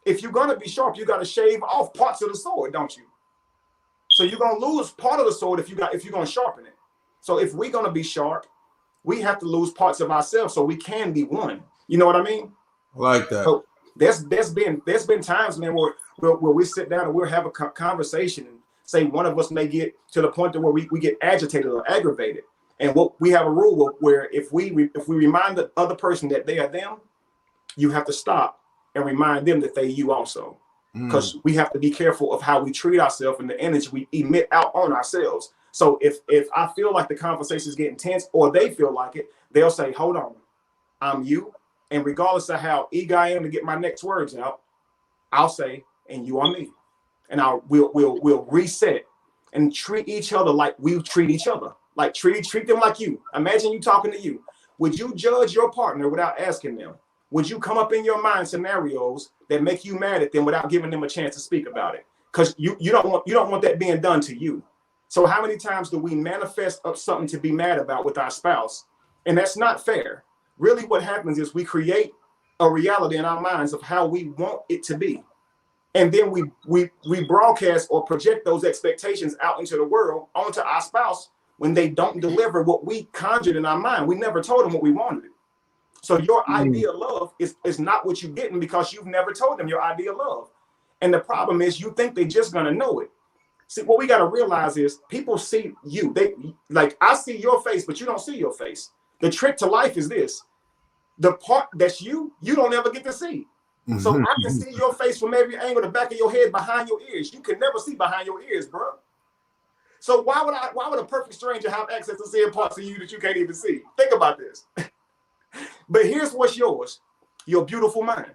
If you're gonna be sharp, you gotta shave off parts of the sword, don't you? So you're gonna lose part of the sword if you're gonna sharpen it. So if we're gonna be sharp, we have to lose parts of ourselves so we can be one. You know what I mean? I like that. So there's been times, man, where we sit down and we'll have a conversation and say one of us may get to the point where we get agitated or aggravated. And what we have a rule where if we remind the other person that they are them, you have to stop and remind them that they you also. Because we have to be careful of how we treat ourselves and the energy we emit out on ourselves. So if I feel like the conversation is getting tense or they feel like it, they'll say, hold on, I'm you. And regardless of how eager I am to get my next words out, I'll say, and you are me. and we'll reset and treat each other like we treat each other. Like treat them like you. Imagine you talking to you. Would you judge your partner without asking them? Would you come up in your mind scenarios that make you mad at them without giving them a chance to speak about it? Because you don't want that being done to you. So how many times do we manifest up something to be mad about with our spouse? And that's not fair. Really what happens is we create a reality in our minds of how we want it to be. And then we broadcast or project those expectations out into the world, onto our spouse, when they don't deliver what we conjured in our mind. We never told them what we wanted. So your idea of love is not what you're getting because you've never told them your idea of love. And the problem is you think they're just going to know it. See, what we got to realize is people see you. They like, I see your face, but you don't see your face. The trick to life is this. The part that's you don't ever get to see. So I can see your face from every angle, the back of your head, behind your ears. You can never see behind your ears, bro. So why would a perfect stranger have access to seeing parts of you that you can't even see? Think about this. But here's what's yours, your beautiful mind.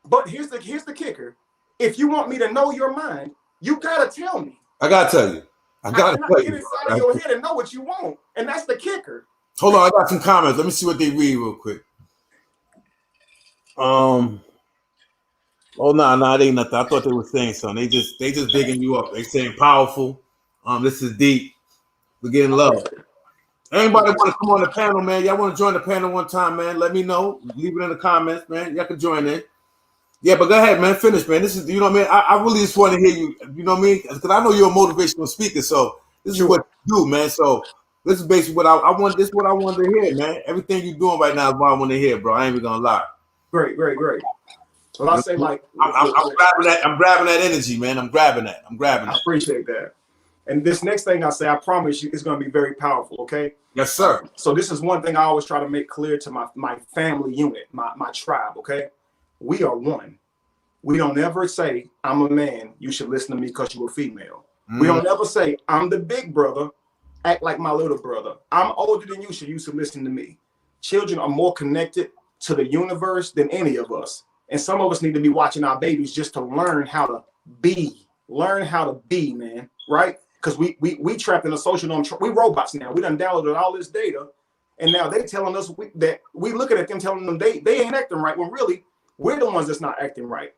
But here's the kicker. If you want me to know your mind, you gotta tell me. I gotta tell you. I gotta tell get you. inside of your head and know what you want. And that's the kicker. Hold on, I got some comments. Let me see what they read real quick. Oh no, it ain't nothing. I thought they were saying something. They just digging you up. They saying powerful. This is deep. We're getting love. Anybody want to come on the panel, man? Y'all want to join the panel one time, man? Let me know. Leave it in the comments, man. Y'all can join in. Yeah, but go ahead, man. Finish, man. This is, you know what I mean? I really just want to hear you, you know what I mean? Because I know you're a motivational speaker, so this is what you do, man. So this is basically what I want. This is what I wanted to hear, man. Everything you're doing right now is what I want to hear, bro. I ain't even gonna lie. Great. Well, I say like I'm grabbing that energy, man. I'm grabbing that. I appreciate that. And this next thing I say, I promise you, it's going to be very powerful. Okay. Yes, sir. So this is one thing I always try to make clear to my family unit, my tribe. Okay. We are one. We don't ever say, I'm a man, you should listen to me because you're a female. We don't ever say, I'm the big brother, act like my little brother. I'm older than you should listen to me. Children are more connected to the universe than any of us. And some of us need to be watching our babies just to learn how to be. Learn how to be, man. Right? Because we trapped in a social norm. We robots now. We done downloaded all this data. And now they telling us that we looking at them telling them they ain't acting right, when really we're the ones that's not acting right.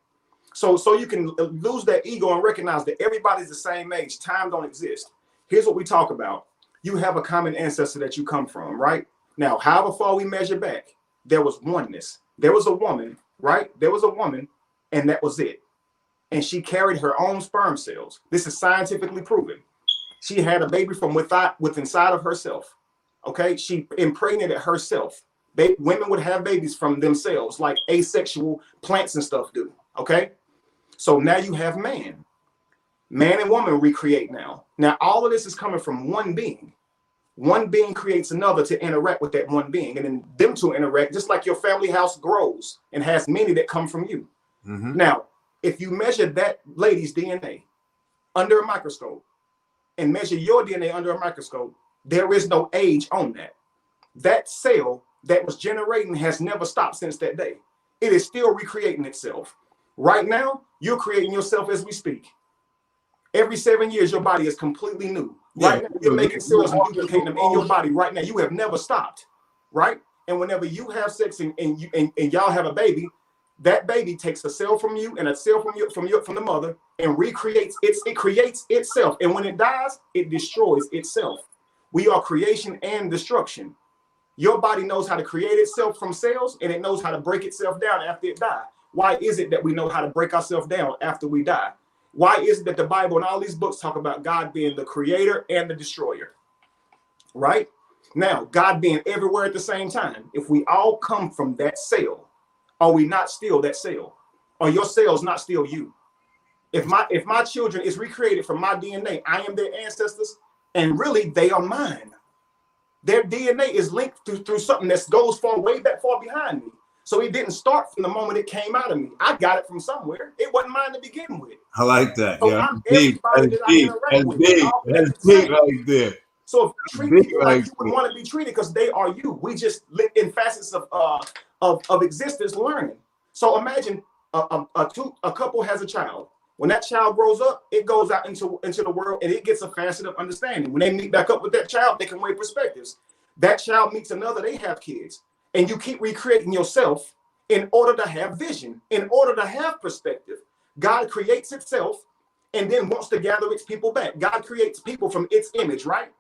So you can lose that ego and recognize that everybody's the same age. Time don't exist. Here's what we talk about. You have a common ancestor that you come from, right? Now, however far we measure back, there was oneness. There was a woman, right? There was a woman, and that was it. And she carried her own sperm cells. This is scientifically proven. She had a baby from inside of herself. Okay, she impregnated herself. Women would have babies from themselves, like asexual plants and stuff do. Okay, so now you have man and woman recreate now. Now all of this is coming from one being. One being creates another to interact with that one being, and then them two interact, just like your family house grows and has many that come from you. Now, if you measure that lady's DNA under a microscope and measure your DNA under a microscope, there is no age on that. That cell that was generating has never stopped since that day. It is still recreating itself. Right now, you're creating yourself as we speak. Every 7 years, your body is completely new. Right now, you're making cells and duplicating them in your body right now. You have never stopped, right? And whenever you have sex and y'all have a baby, that baby takes a cell from you and a cell from the mother and recreates it creates itself. And when it dies, it destroys itself. We are creation and destruction. Your body knows how to create itself from cells, and it knows how to break itself down after it dies. Why is it that we know how to break ourselves down after we die? Why is it that the Bible and all these books talk about God being the creator and the destroyer? Right? Now, God being everywhere at the same time. If we all come from that cell, are we not still that cell? Are your cells not still you? If my children is recreated from my DNA, I am their ancestors, and really they are mine. Their DNA is linked through something that goes way back far behind me. So it didn't start from the moment it came out of me. I got it from somewhere. It wasn't mine to begin with. I like that. So yeah. I'm everybody that I interact with. That's big right there. So if you treat people like you would want to be treated, because they are you. We just live in facets of existence learning. So imagine a couple has a child. When that child grows up, it goes out into the world and it gets a facet of understanding. When they meet back up with that child, they can weigh perspectives. That child meets another, they have kids. And you keep recreating yourself in order to have vision, in order to have perspective. God creates itself and then wants to gather its people back. God creates people from its image, right?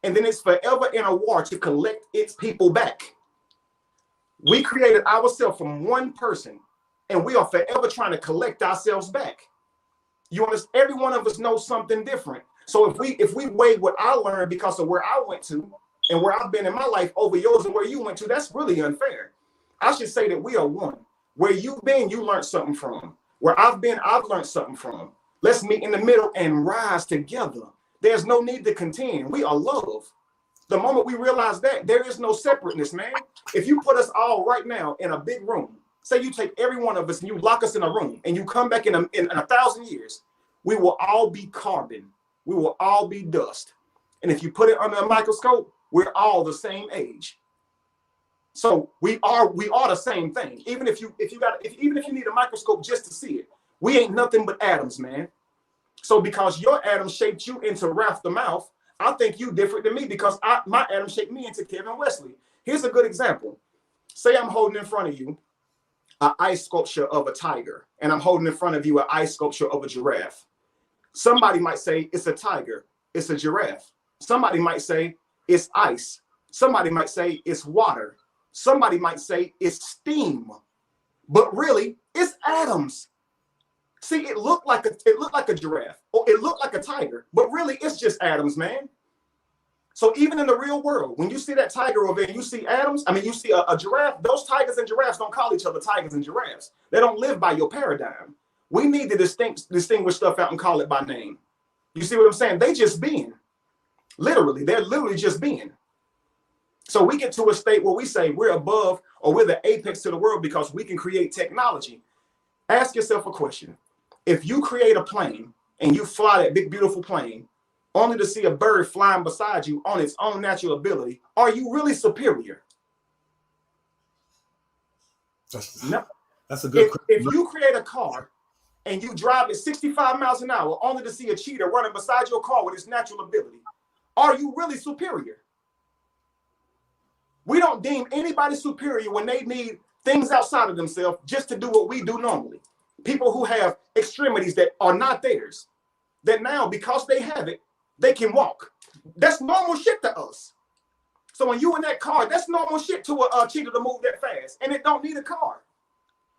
And then it's forever in a war to collect its people back. We created ourselves from one person, and we are forever trying to collect ourselves back. You understand? Every one of us knows something different. So if we weigh what I learned because of where I went to and where I've been in my life over yours and where you went to, that's really unfair. I should say that we are one. Where you've been, you learned something from. Where I've been, I've learned something from. Let's meet in the middle and rise together. There's no need to contend. We are love. The moment we realize that, there is no separateness, man. If you put us all right now in a big room, say you take every one of us and you lock us in a room and you come back in 1,000 years, we will all be carbon. We will all be dust. And if you put it under a microscope, we're all the same age. So we are the same thing. Even if you need a microscope just to see it, we ain't nothing but atoms, man. So because your atom shaped you into Ralph the Mouth, I think you different than me because my atom shaped me into KevinWesley. Here's a good example. Say I'm holding in front of you an ice sculpture of a tiger, and I'm holding in front of you an ice sculpture of a giraffe. Somebody might say it's a tiger, it's a giraffe. Somebody might say it's ice. Somebody might say it's water. Somebody might say it's steam. But really, it's atoms. See, it looked like a giraffe, or it looked like a tiger, but really it's just atoms, man. So even in the real world, when you see that tiger over there and you see atoms, I mean, you see a giraffe, those tigers and giraffes don't call each other tigers and giraffes. They don't live by your paradigm. We need to distinguish stuff out and call it by name. You see what I'm saying? They just being. Literally, they're literally just being. So we get to a state where we say we're above or we're the apex to the world because we can create technology. Ask yourself a question. If you create a plane and you fly that big, beautiful plane, only to see a bird flying beside you on its own natural ability, are you really superior? No. That's a good question. If you create a car and you drive at 65 miles an hour only to see a cheetah running beside your car with its natural ability, are you really superior? We don't deem anybody superior when they need things outside of themselves just to do what we do normally. People who have extremities that are not theirs, that now because they have it, they can walk. That's normal shit to us. So when you in that car, that's normal shit to a cheetah to move that fast, and it don't need a car.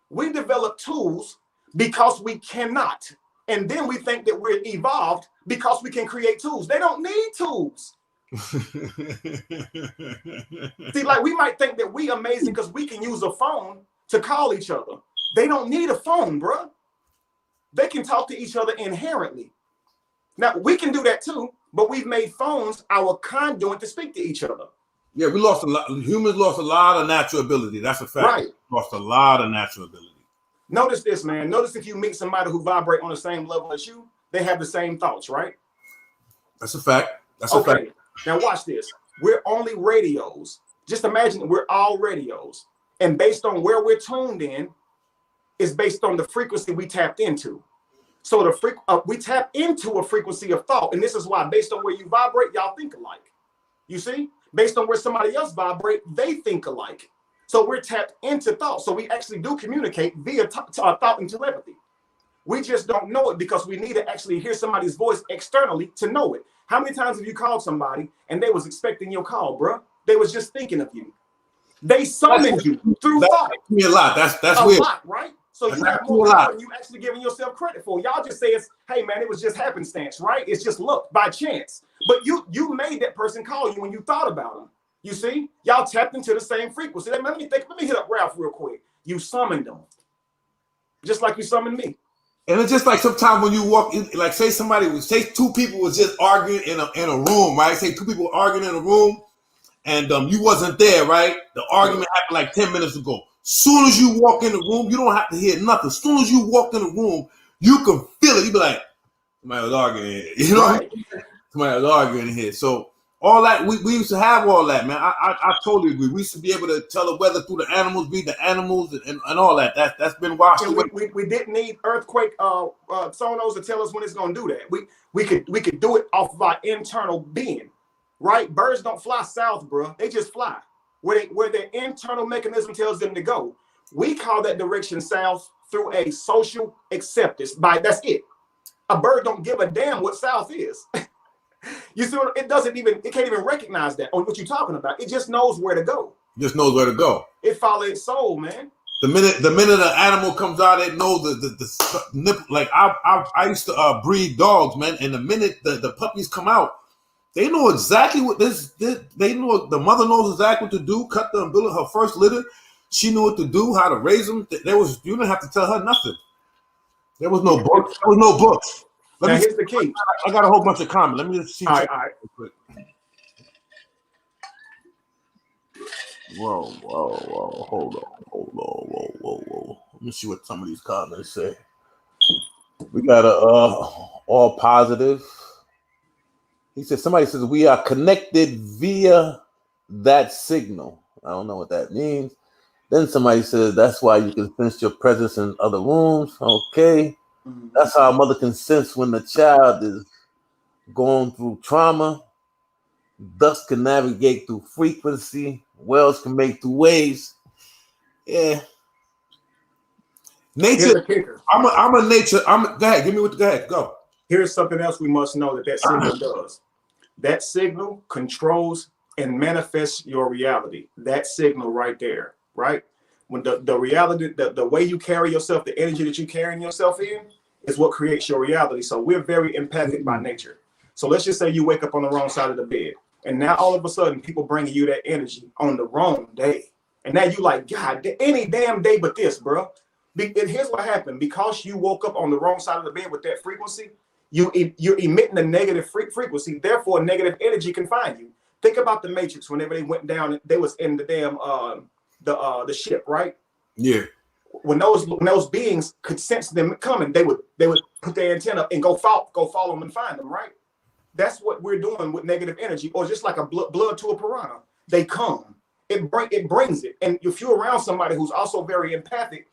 We develop tools because we cannot, and then we think that we're evolved because we can create tools. They don't need tools. See, like we might think that we amazing because we can use a phone to call each other. They don't need a phone, bro. They can talk to each other inherently. Now, we can do that too, but we've made phones our conduit to speak to each other. Yeah, we lost a lot. Humans lost a lot of natural ability. That's a fact. Right. Lost a lot of natural ability. Notice this, man. Notice if you meet somebody who vibrate on the same level as you, they have the same thoughts, right? That's a fact. That's a fact. Now watch this. We're only radios. Just imagine that we're all radios. And based on where we're tuned in, is based on the frequency we tapped into. So we tap into a frequency of thought. And this is why, based on where you vibrate, y'all think alike. You see? Based on where somebody else vibrate, they think alike. So we're tapped into thought. So we actually do communicate via thought and telepathy. We just don't know it because we need to actually hear somebody's voice externally to know it. How many times have you called somebody and they was expecting your call, bro? They was just thinking of you. They summoned you through thought. Me a lot. That's a weird. lot, right? So you have more power than you actually giving yourself credit for. Y'all just say it's, hey man, it was just happenstance, right? It's just luck by chance. But you made that person call you when you thought about them. You see, y'all tapped into the same frequency. Let me hit up Ralph real quick. You summoned them, just like you summoned me. And it's just like sometimes when you walk in, like say two people was just arguing in a room, right? Say two people arguing in a room, and you wasn't there, right? The argument happened like 10 minutes ago. Soon as you walk in the room, you don't have to hear nothing. As soon as you walk in the room, you can feel it. You be like, somebody was arguing here. You know, somebody was arguing here. So All that we used to have all that, man. I totally agree. We used to be able to tell the weather through the animals, read the animals, and all that. That's been washed away. We didn't need earthquake sonos to tell us when it's gonna do that. We could do it off of our internal being, right? Birds don't fly south, bro. They just fly where their internal mechanism tells them to go. We call that direction south through a social acceptance. That's it. A bird don't give a damn what south is. You see, it can't even recognize that on what you're talking about. It just knows where to go. Just knows where to go. It follows its soul, man. The minute an animal comes out, it knows the nipple. Like I used to breed dogs, man, and the minute the puppies come out, they know exactly what they know. The mother knows exactly what to do. Cut the umbilical, her first litter. She knew what to do, how to raise them. You didn't have to tell her nothing. There was no books. There was no books. Now here's the key. I got a whole bunch of comments. Let me just see. All right. Whoa. Hold on. Whoa. Let me see what some of these comments say. We got all positive. He said, somebody says we are connected via that signal. I don't know what that means. Then somebody says that's why you can sense your presence in other rooms. Okay. That's how a mother can sense when the child is going through trauma. Ducks can navigate through frequency. Whales can make through waves. Yeah. Nature. I'm a nature. Go ahead. Go. Here's something else we must know that signal does. That signal controls and manifests your reality. That signal right there, right? When the reality, the way you carry yourself, the energy that you carrying yourself in is what creates your reality. So we're very empathic by nature. So let's just say you wake up on the wrong side of the bed, and now all of a sudden people bringing you that energy on the wrong day. And now you like, God, any damn day but this, bro. And here's what happened. Because you woke up on the wrong side of the bed with that frequency, you're emitting a negative frequency. Therefore, negative energy can find you. Think about the Matrix. Whenever they went down, they was in the damn the ship, right? Yeah. When those beings could sense them coming, they would put their antenna up and go follow them and find them, right? That's what we're doing with negative energy, or just like a blood to a piranha. They come. It brings it. And if you're around somebody who's also very empathic,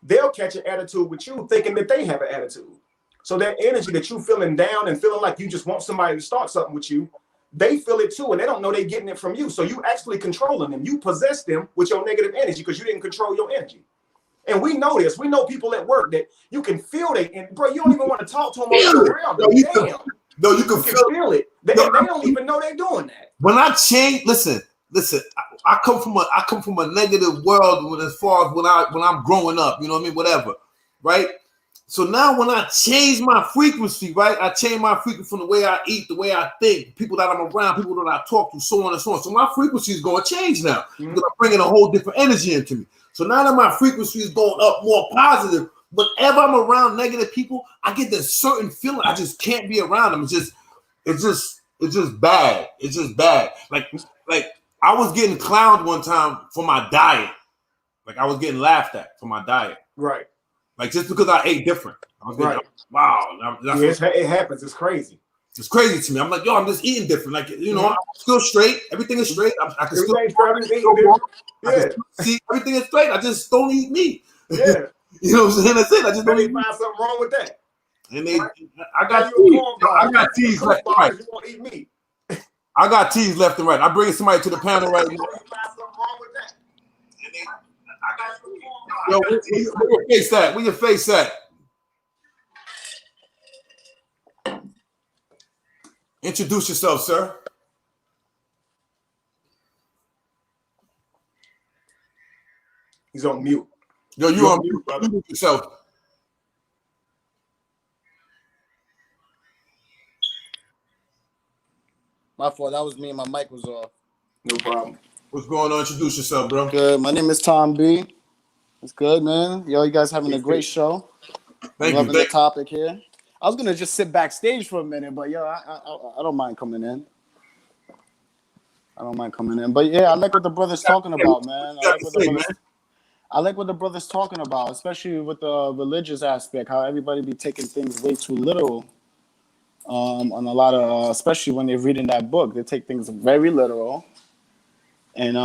they'll catch an attitude with you thinking that they have an attitude. So that energy that you feeling down and feeling like you just want somebody to start something with you, they feel it too, and they don't know they're getting it from you. So you actually controlling them. You possess them with your negative energy because you didn't control your energy. And we know this. We know people at work that you can feel and bro, you don't even want to talk to them around them. You can feel it. They don't even know they're doing that. When I change, listen. I come from a negative world as far as when I'm growing up. You know what I mean? Whatever, right? So now when I change my frequency, right? I change my frequency from the way I eat, the way I think, people that I'm around, people that I talk to, so on and so on. So my frequency is going to change now. Because I'm bringing a whole different energy into me. So now that my frequency is going up more positive, whenever I'm around negative people, I get this certain feeling. I just can't be around them. It's just bad. It's just bad. Like I was getting clowned one time for my diet. Like I was getting laughed at for my diet. Right. Like just because I ate different. I was getting, wow. It happens. It's crazy. It's crazy to me. I'm like, yo, I'm just eating different. Like, you know, I'm still straight. Everything is straight. I can still see everything is straight. I just don't eat meat. Yeah. You know what I'm saying? That's it. I just don't eat find something wrong with that. And I got teas left and right. You won't eat meat. I got teas left and right. I'm bringing somebody to the panel right now. Yo, where your face at? Where your face at? Introduce yourself, sir. He's on mute. Yo, you on mute, brother. Introduce yourself. My fault. That was me. My mic was off. No problem. What's going on? Introduce yourself, bro. Good. My name is Tom B. It's good, man. Yo, you guys having a great show. Thank you. Loving the topic here. I was gonna just sit backstage for a minute, but yo, I don't mind coming in. But yeah, I like what the brother's talking about, man. I like what the brother's talking about, especially with the religious aspect. How everybody be taking things way too literal. on a lot of, especially when they're reading that book, they take things very literal, and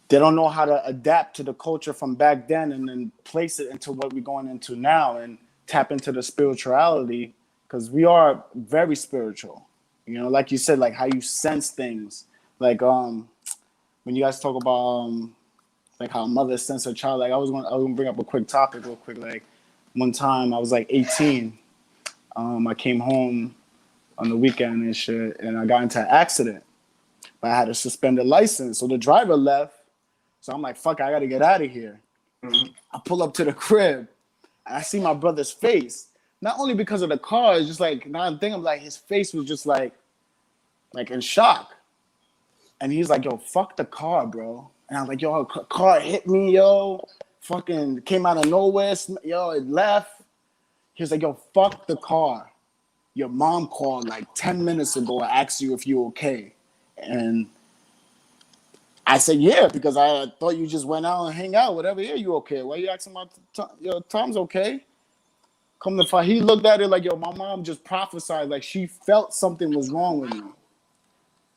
they don't know how to adapt to the culture from back then and then place it into what we're going into now and tap into the spirituality, because we are very spiritual. You know, like you said, like how you sense things. Like when you guys talk about like how a mother sense her child. Like I was gonna bring up a quick topic real quick. Like one time I was like 18. I came home on the weekend and shit, and I got into an accident. But I had a suspended license, so the driver left. So I'm like, fuck, I gotta get out of here. Mm-hmm. I pull up to the crib, and I see my brother's face. Not only because of the car, it's just like, now I'm thinking, like, his face was just like in shock. And he's like, yo, fuck the car, bro. And I was like, yo, car hit me, yo. Fucking came out of nowhere. Yo, it left. He was like, yo, fuck the car. Your mom called like 10 minutes ago and asked you if you're okay. And I said, yeah, because I thought you just went out and hang out, whatever. Yeah, you okay? Why you asking about Tom's okay? Come to find, he looked at it like, yo, my mom just prophesied, like she felt something was wrong with me.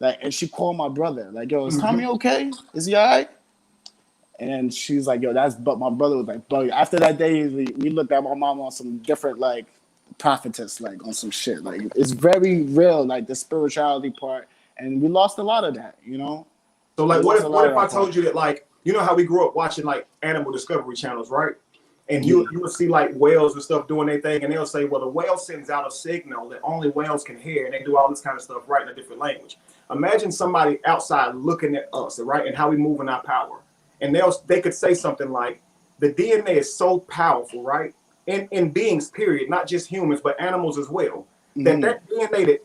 Like, and she called my brother, like, yo, is Tommy okay? Is he all right? And she's like, yo, but my brother was like, bro, after that day, we looked at my mom on some different, like, prophetess, like, on some shit. Like, it's very real, like, the spirituality part. And we lost a lot of that, you know? So, like, what if I told you that, like, you know how we grew up watching, like, animal discovery channels, right? And you would see, like, whales and stuff doing their thing, and they'll say, well, the whale sends out a signal that only whales can hear, and they do all this kind of stuff right in a different language. Imagine somebody outside looking at us, right, and how we move in our power. And they could say something like, the DNA is so powerful, right, in beings, period, not just humans, but animals as well, that DNA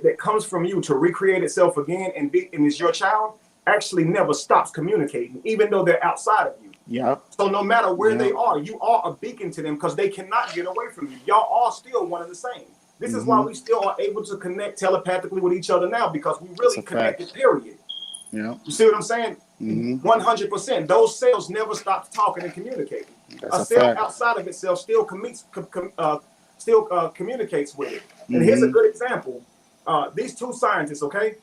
that comes from you to recreate itself again and is your child actually never stops communicating, even though they're outside of you. Yeah. So no matter where they are, you are a beacon to them because they cannot get away from you. Y'all are still one and the same. This is why we still are able to connect telepathically with each other now, because we really connected, period. Yeah. You see what I'm saying? 100%. Those cells never stop talking and communicating. That's a cell outside of itself still communicates with it. And here's a good example. These two scientists, okay,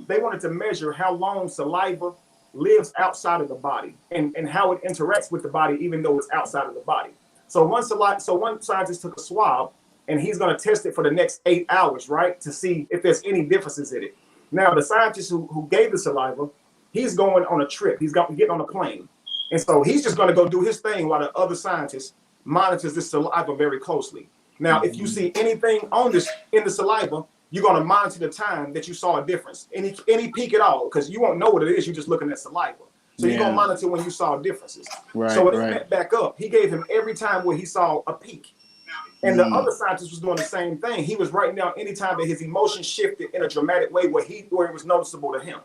they wanted to measure how long saliva lives outside of the body and how it interacts with the body, even though it's outside of the body. So one scientist took a swab, and he's going to test it for the next 8 hours, right, to see if there's any differences in it. Now, the scientist who gave the saliva, he's going on a trip. He's getting on a plane. And so he's just going to go do his thing while the other scientist monitors this saliva very closely. Now, if you see anything in the saliva, you're going to monitor the time that you saw a difference. Any peak at all, because you won't know what it is. You're just looking at saliva. So you're going to monitor when you saw differences. Right, so when he went back up, he gave him every time where he saw a peak. And the other scientist was doing the same thing. He was writing down any time that his emotions shifted in a dramatic way where it was noticeable to him.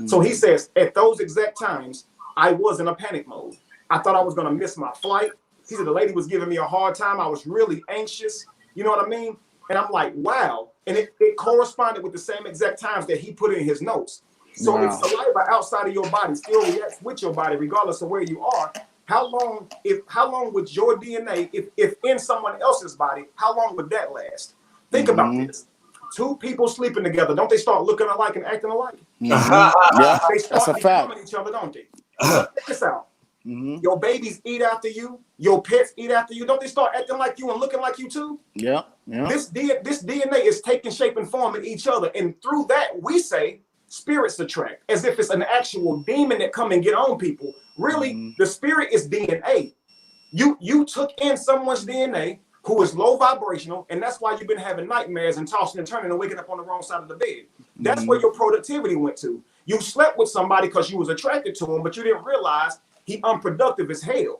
So he says, at those exact times, I was in a panic mode. I thought I was going to miss my flight. He said the lady was giving me a hard time. I was really anxious. You know what I mean? And I'm like, wow. And it corresponded with the same exact times that he put in his notes. So if saliva outside of your body still reacts with your body, regardless of where you are, how long would your DNA, if in someone else's body, how long would that last? Think about this. Two people sleeping together, don't they start looking alike and acting alike? Yeah, they start that's a fact. becoming each other, don't they? Check this out. Your babies eat after you. Your pets eat after you. Don't they start acting like you and looking like you too? Yeah. This DNA is taking shape and form in each other. And through that, we say spirits attract, as if it's an actual demon that come and get on people. Really, the spirit is DNA. You took in someone's DNA who is low vibrational, and that's why you've been having nightmares and tossing and turning and waking up on the wrong side of the bed. That's where your productivity went to. You slept with somebody because you was attracted to him, but you didn't realize he unproductive as hell.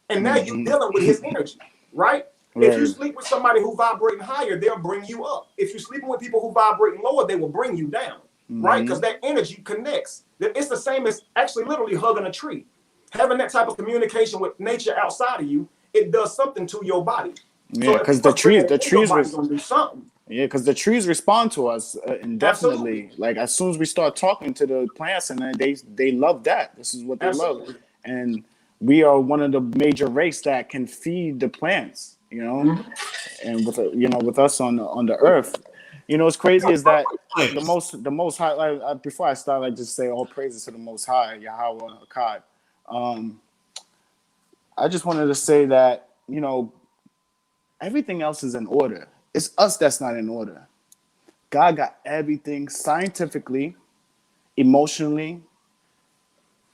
And now you're dealing with his energy, right? If you sleep with somebody who vibrating higher, they'll bring you up. If you're sleeping with people who vibrating lower, they will bring you down, right? Because that energy connects. It's the same as actually literally hugging a tree. Having that type of communication with nature outside of you, it does something to your body. Yeah, because the trees gonna do something. Yeah, because the trees respond to us indefinitely. Absolutely. Like as soon as we start talking to the plants, and then they love that. This is what they love, and we are one of the major race that can feed the plants. you know, and with us on the earth. What's crazy is that the most high. Before I start, I just say all praises to the Most High, Yahweh Akkad. I just wanted to say that everything else is in order. It's us that's not in order. God got everything scientifically, emotionally,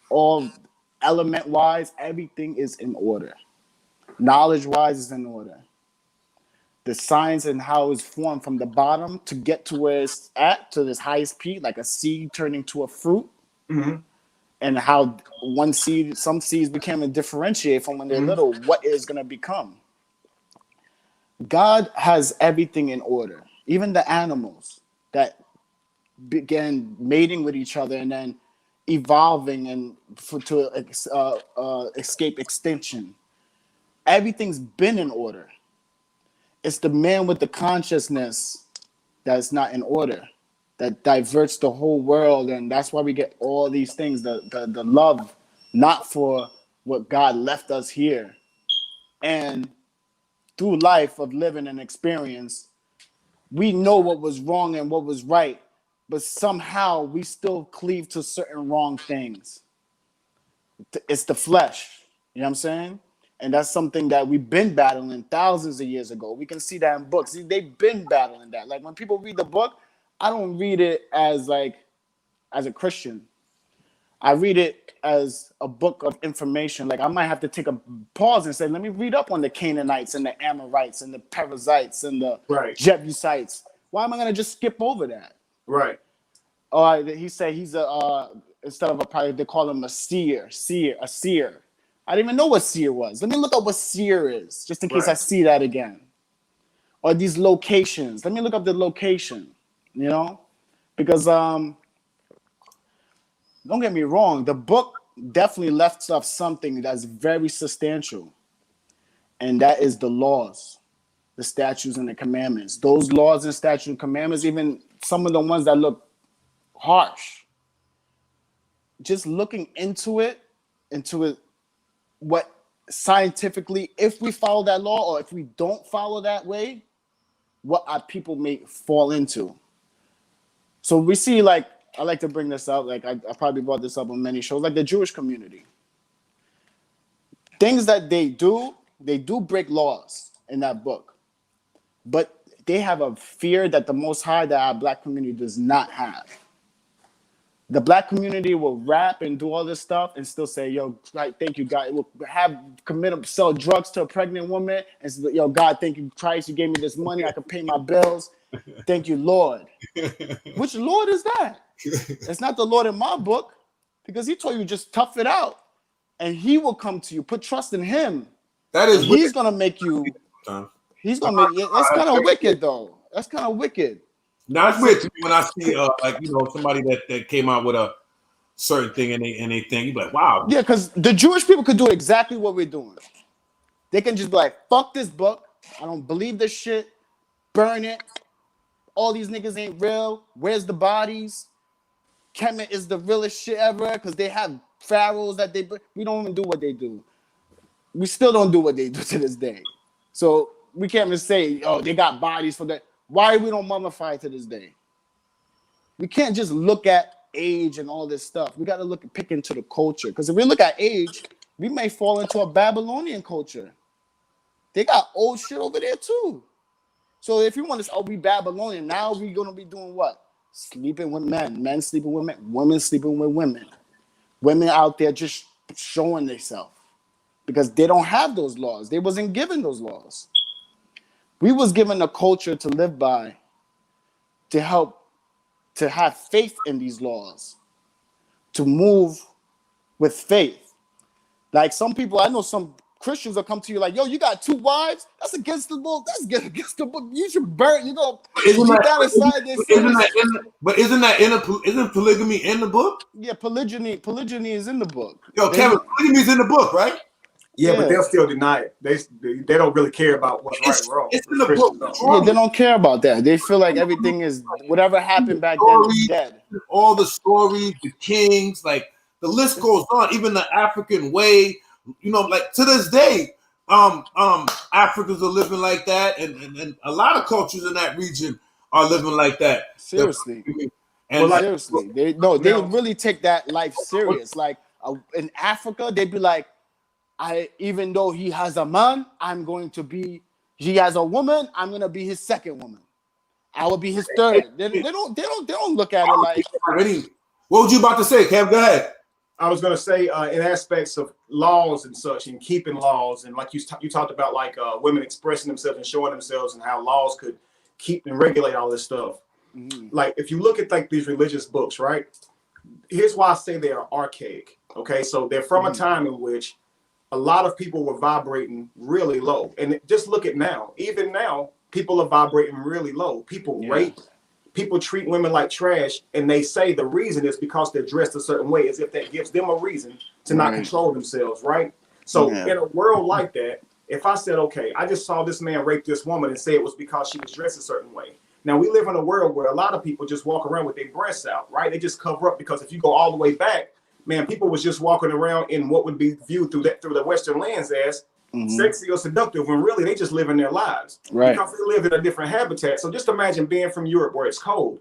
all element-wise. Everything is in order. Knowledge-wise is in order. The science and how it's formed from the bottom to get to where it's at, to this highest peak, like a seed turning to a fruit. Mm-hmm. And how some seeds became a differentiate from when they're little, what it is going to become. God has everything in order. Even the animals that began mating with each other and then evolving and to escape extinction. Everything's been in order. It's the man with the consciousness that's not in order, that diverts the whole world, and that's why we get all these things. The love, not for what God left us here, and through life of living and experience, we know what was wrong and what was right, but somehow we still cleave to certain wrong things. It's the flesh, you know what I'm saying? And that's something that we've been battling thousands of years ago. We can see that in books. See, they've been battling that. Like when people read the book, I don't read it as a Christian. I read it as a book of information. Like I might have to take a pause and say, let me read up on the Canaanites and the Amorites and the Perizzites and the Jebusites. Why am I going to just skip over that? Right. He said he's instead of a prophet, they call him a seer. I didn't even know what seer was. Let me look up what seer is, just in case I see that again. Or these locations. Let me look up the location, because don't get me wrong, the book definitely left off something that's very substantial, and that is the laws, the statutes, and the commandments. Those laws and statutes and commandments, even some of the ones that look harsh, just looking into it, what scientifically, if we follow that law or if we don't follow that way, what our people may fall into. So we see, like, I like to bring this up, like I probably brought this up on many shows, like the Jewish community. Things that they do break laws in that book. But they have a fear that the Most High, that our Black community does not have. The Black community will rap and do all this stuff and still say, yo, thank you, God. It will sell drugs to a pregnant woman and say, yo, God, thank you, Christ. You gave me this money. I can pay my bills. Thank you, Lord. Which Lord is that? It's not the Lord in my book, because he told you just tough it out and he will come to you. Put trust in him. That is he's going to make you. He's going to make it. That's kind of wicked, though. That's kind of wicked. Now it's weird to me when I see somebody that came out with a certain thing and they think, you be like, wow. Yeah, because the Jewish people could do exactly what we're doing. They can just be like, fuck this book. I don't believe this shit. Burn it. All these niggas ain't real. Where's the bodies? Kemet is the realest shit ever, because they have pharaohs that we don't even do what they do. We still don't do what they do to this day. So we can't even say, oh, they got bodies for that. Why we don't mummify to this day? We can't just look at age and all this stuff. We got to pick into the culture. Because if we look at age, we may fall into a Babylonian culture. They got old shit over there too. So if you want to say, oh, we Babylonian, now we're going to be doing what? Sleeping with men sleeping with men, women sleeping with women. Women out there just showing themselves. Because they don't have those laws. They wasn't given those laws. We was given a culture to live by, to help, to have faith in these laws, to move with faith. Like some people, I know some Christians will come to you like, yo, you got 2 wives? That's against the book. That's against the book. You should burn. You know, isn't polygamy in the book? Yeah, polygyny is in the book. Yo, Kevin, polygamy is in the book, right? Yeah, but they'll still deny it. They don't really care about what's right or wrong. It's in the book. Yeah, they don't care about that. They feel like everything is whatever happened back then is dead. All the stories, the kings, like the list goes on. Even the African way, like to this day, Africans are living like that, and a lot of cultures in that region are living like that. Seriously. And like, Seriously, they now- really take that life serious. Like in Africa, they'd be like, even though he has a man, he has a woman, I'm gonna be his second woman. I will be his third. They don't look at it like. What was you about to say, Kev? Go ahead. I was going to say in aspects of laws and such, and keeping laws, and like you talked about, like women expressing themselves and showing themselves, and how laws could keep and regulate all this stuff. Mm-hmm. Like if you look at like these religious books, right? Here's why I say they are archaic. Okay, so they're from a time in which a lot of people were vibrating really low, and just look at now. Even now, people are vibrating really low. People rape. People treat women like trash, and they say the reason is because they're dressed a certain way, as if that gives them a reason to not control themselves, right? So in a world like that, if I said, okay, I just saw this man rape this woman and say it was because she was dressed a certain way. Now, we live in a world where a lot of people just walk around with their breasts out, right? They just cover up, because if you go all the way back, man, people was just walking around in what would be viewed through the Western lens as sexy or seductive, when really they just living their lives, right? Because they live in a different habitat. So just imagine being from Europe where it's cold.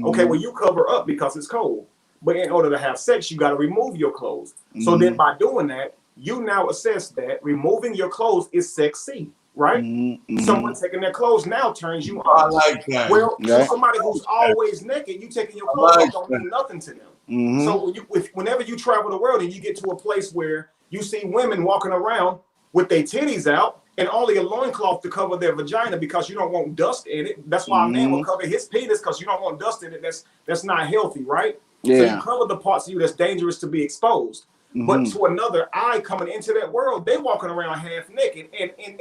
Okay, well, you cover up because it's cold, but in order to have sex, you got to remove your clothes. So then by doing that, you now assess that removing your clothes is sexy, right? Someone taking their clothes now turns you on. I like that. Well, so somebody who's always naked, you taking your clothes off don't mean nothing to them. So whenever you travel the world and you get to a place where you see women walking around with their titties out and only a loincloth to cover their vagina because you don't want dust in it. That's why a man will cover his penis, because you don't want dust in it. That's not healthy, right? So you cover the parts of you that's dangerous to be exposed. But to another eye coming into that world, they walking around half naked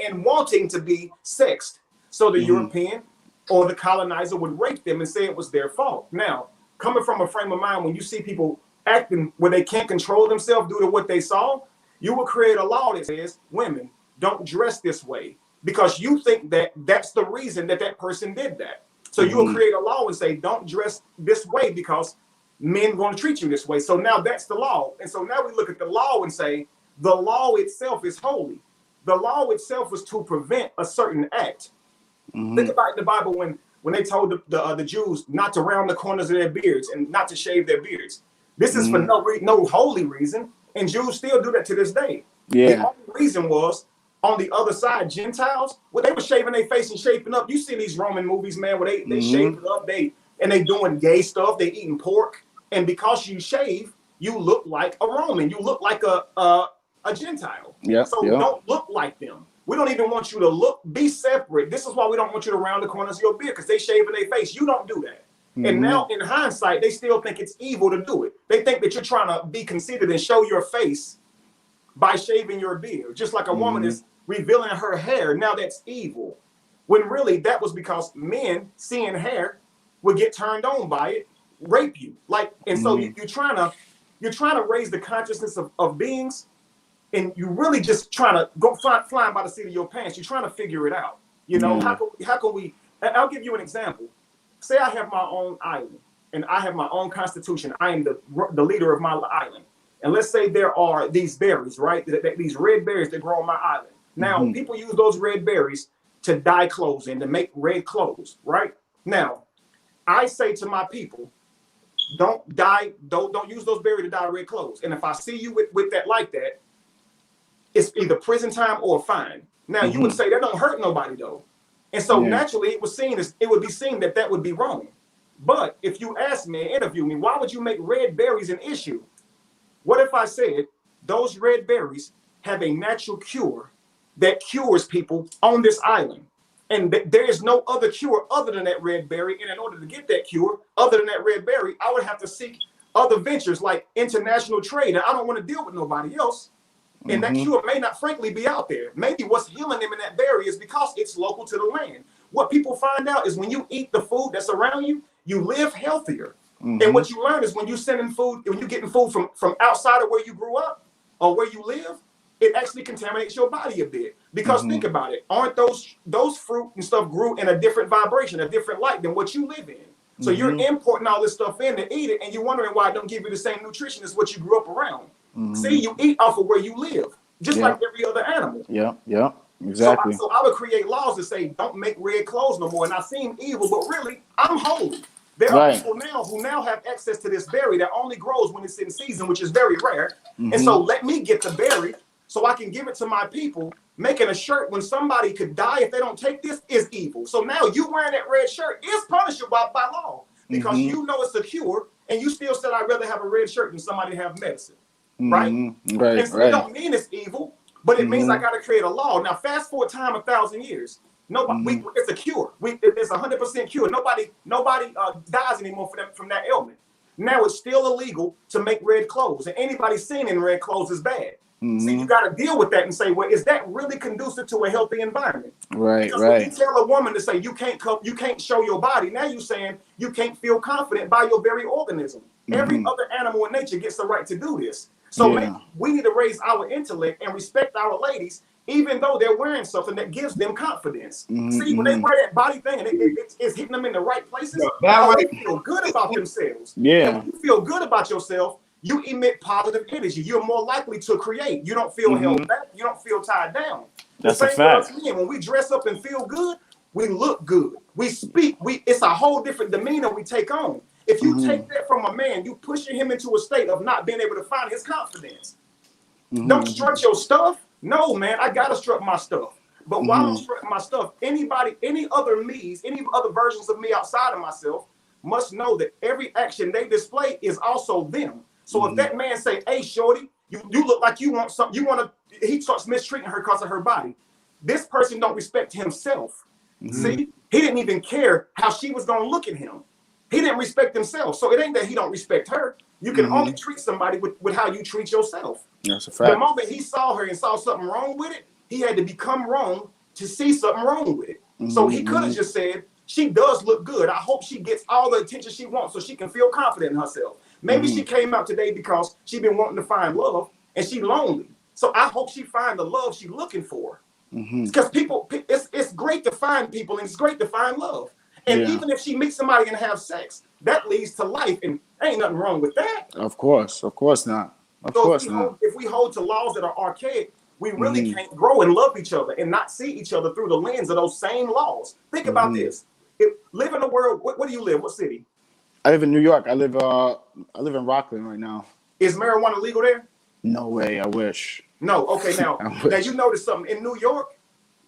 and wanting to be sexed. So the European or the colonizer would rape them and say it was their fault. Now, coming from a frame of mind, when you see people acting where they can't control themselves due to what they saw, you will create a law that says women don't dress this way, because you think that that's the reason that person did that. So you will create a law and say, don't dress this way because men going to treat you this way. So now that's the law. And so now we look at the law and say, the law itself is holy. The law itself was to prevent a certain act. Think about in the Bible when they told the Jews not to round the corners of their beards and not to shave their beards. This is for no holy reason. And Jews still do that to this day. The only reason was, on the other side, Gentiles, well, they were shaving their face and shaping up. You see these Roman movies, man, where they shave it up, they doing gay stuff, they eating pork. And because you shave, you look like a Roman. You look like a Gentile. Don't look like them. We don't even want you to be separate. This is why we don't want you to round the corners of your beard, because they shaving their face. You don't do that. And now, in hindsight, they still think it's evil to do it. They think that you're trying to be conceited and show your face by shaving your beard. Just like a woman is revealing her hair, now that's evil. When really that was because men seeing hair would get turned on by it, rape you. So you're trying to raise the consciousness of beings, and you really just trying to go flying by the seat of your pants. You're trying to figure it out. You know, how can we? I'll give you an example. Say I have my own island and I have my own constitution. I am the leader of my island. And let's say there are these berries, right? These red berries that grow on my island. Now, people use those red berries to dye clothes and to make red clothes, right? Now, I say to my people, don't use those berries to dye red clothes. And if I see you with that like that, it's either prison time or a fine. Now, you would say that don't hurt nobody though. And so naturally it would be seen that would be wrong. But if you ask me and interview me, why would you make red berries an issue? What if I said those red berries have a natural cure that cures people on this island? And there is no other cure other than that red berry. And in order to get that cure other than that red berry, I would have to seek other ventures like international trade. And I don't want to deal with nobody else. And that cure may not frankly be out there. Maybe what's healing them in that berry is because it's local to the land. What people find out is when you eat the food that's around you, you live healthier. And what you learn is when you're getting food from outside of where you grew up or where you live, it actually contaminates your body a bit. Because think about it, aren't those fruit and stuff grew in a different vibration, a different light than what you live in? So you're importing all this stuff in to eat it, and you're wondering why it don't give you the same nutrition as what you grew up around. See, you eat off of where you live. just like every other animal. Yeah, exactly. So I would create laws that say don't make red clothes no more. And I seem evil, but really I'm holy. There are people now who now have access to this berry that only grows when it's in season, which is very rare. And so let me get the berry so I can give it to my people. Making a shirt when somebody could die if they don't take this is evil. So now you wearing that red shirt is punishable by law because you know it's a cure, and you still said I'd rather have a red shirt than somebody have medicine, right? Right. And so it don't mean it's evil, but it means I got to create a law. Now fast forward time 1,000 years. Nobody, it's a cure. It's 100% cure. Nobody dies anymore from that ailment. Now it's still illegal to make red clothes, and anybody seen in red clothes is bad. See, you got to deal with that and say, well, is that really conducive to a healthy environment? Because when you tell a woman to say you can't show your body, now you're saying you can't feel confident by your very organism. Every other animal in nature gets the right to do this. So we need to raise our intellect and respect our ladies, even though they're wearing something that gives them confidence. See, when they wear that body thing and it's hitting them in the right places, they feel good about themselves. And when you feel good about yourself, you emit positive energy. You're more likely to create. You don't feel held back. You don't feel tied down. That's a fact. When we dress up and feel good, we look good. We speak. It's a whole different demeanor we take on. If you take that from a man, you pushing him into a state of not being able to find his confidence. Don't strut your stuff. No, man, I gotta strut my stuff. But while I'm strutting my stuff, any other me's, any other versions of me outside of myself must know that every action they display is also them. So if that man say, hey, shorty, you look like you want something, he starts mistreating her because of her body. This person don't respect himself. See, he didn't even care how she was going to look at him. He didn't respect himself. So it ain't that he don't respect her. You can only treat somebody with how you treat yourself. That's a fact. The moment he saw her and saw something wrong with it, he had to become wrong to see something wrong with it. So he could have just said, she does look good. I hope she gets all the attention she wants so she can feel confident in herself. Maybe she came out today because she been wanting to find love and she lonely. So I hope she find the love she's looking for. Because it's great to find people and it's great to find love. And even if she meets somebody and have sex, that leads to life, and ain't nothing wrong with that. Of course not. If we hold to laws that are archaic, we really can't grow and love each other and not see each other through the lens of those same laws. Think about this. Live in a world. Where do you live? What city? I live in New York. I live in Rockland right now. Is marijuana legal there? No way. I wish. No. Okay. Now you notice something in New York.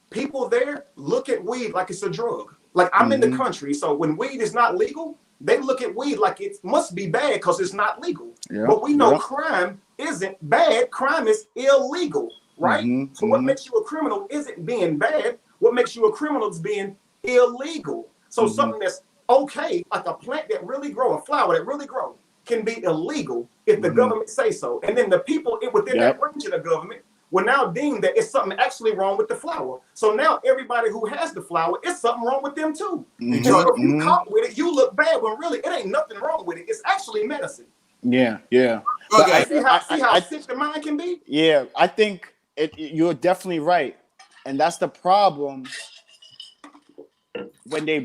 People there look at weed like it's a drug. Like I'm in the country, so when weed is not legal, they look at weed like it must be bad because it's not legal. But we know crime isn't bad. Crime is illegal, right? So what makes you a criminal isn't being bad. What makes you a criminal is being illegal. So something that's okay, like a plant that really grow, a flower that really grow, can be illegal if the government say so. And then the people within that branch of the government will now deem that it's something actually wrong with the flower. So now everybody who has the flower, it's something wrong with them too. So if you caught with it, you look bad when really it ain't nothing wrong with it. It's actually medicine. Yeah. Okay. See how sick the mind can be? Yeah, I think you're definitely right. And that's the problem when they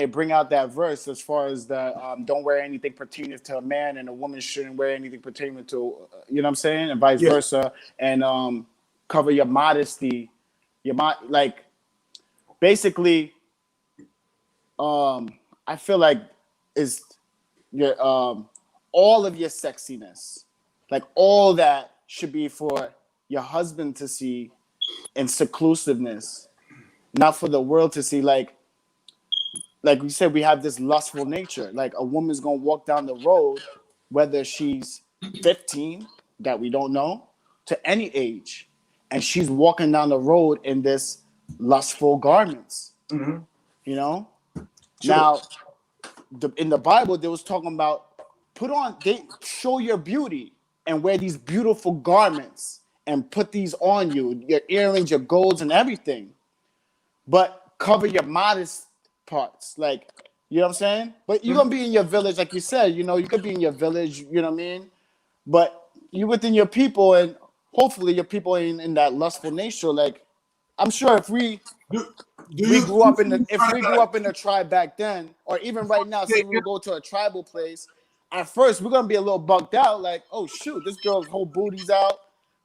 bring out that verse as far as the don't wear anything pertaining to a man and a woman shouldn't wear anything pertaining to you know what I'm saying, and vice versa, and cover your modesty, like basically I feel like is your all of your sexiness, like all that should be for your husband to see in seclusiveness, not for the world to see. Like we said, we have this lustful nature. Like a woman's gonna walk down the road, whether she's 15, that we don't know, to any age, and she's walking down the road in this lustful garments. You know. Now, in the Bible, they was talking about show your beauty and wear these beautiful garments and put these on you, your earrings, your golds, and everything, but cover your modest parts, like, you know what I'm saying? But you're gonna be in your village, like you said, you could be in your village, you know what I mean? But you within your people, and hopefully your people ain't in that lustful nature. Like, I'm sure if we grew up in the tribe back then, or even right now, say we go to a tribal place, at first we're gonna be a little bugged out, like, oh shoot, this girl's whole booty's out,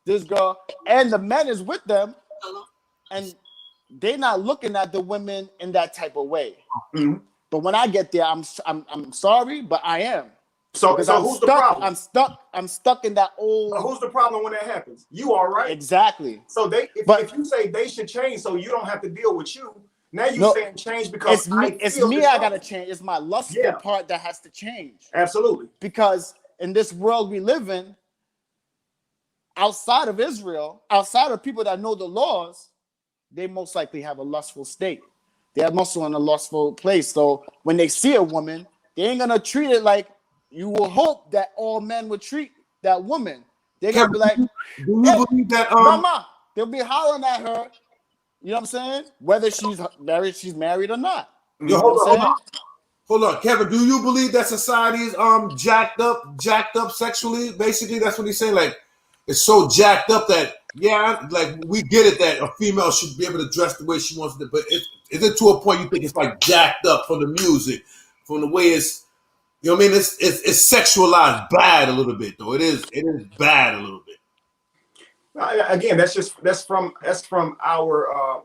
this girl, and the men is with them, and they're not looking at the women in that type of way. Mm-hmm. But when I get there, I'm sorry, but I am. So Because who's the problem? I'm stuck in that old. But who's the problem when that happens? You are, right? Exactly. So if you say they should change, so you don't have to deal with you. Now you saying change because it's me. I gotta change. It's my lustful part that has to change. Absolutely. Because in this world we live in, outside of Israel, outside of people that know the laws, they most likely have a lustful state. They are also in a lustful place. So when they see a woman, they ain't gonna treat it like you will hope that all men would treat that woman. They're gonna be like, do you believe that mama? They'll be hollering at her. You know what I'm saying? Whether she's married or not. Yo, hold on, Kevin. Do you believe that society is jacked up sexually? Basically, that's what he's saying. Like, it's so jacked up that like we get it that a female should be able to dress the way she wants to, but is it to a point you think it's like jacked up from the music, from the way it's, you know what I mean? It's sexualized bad a little bit though. It is bad a little bit. Again, that's from our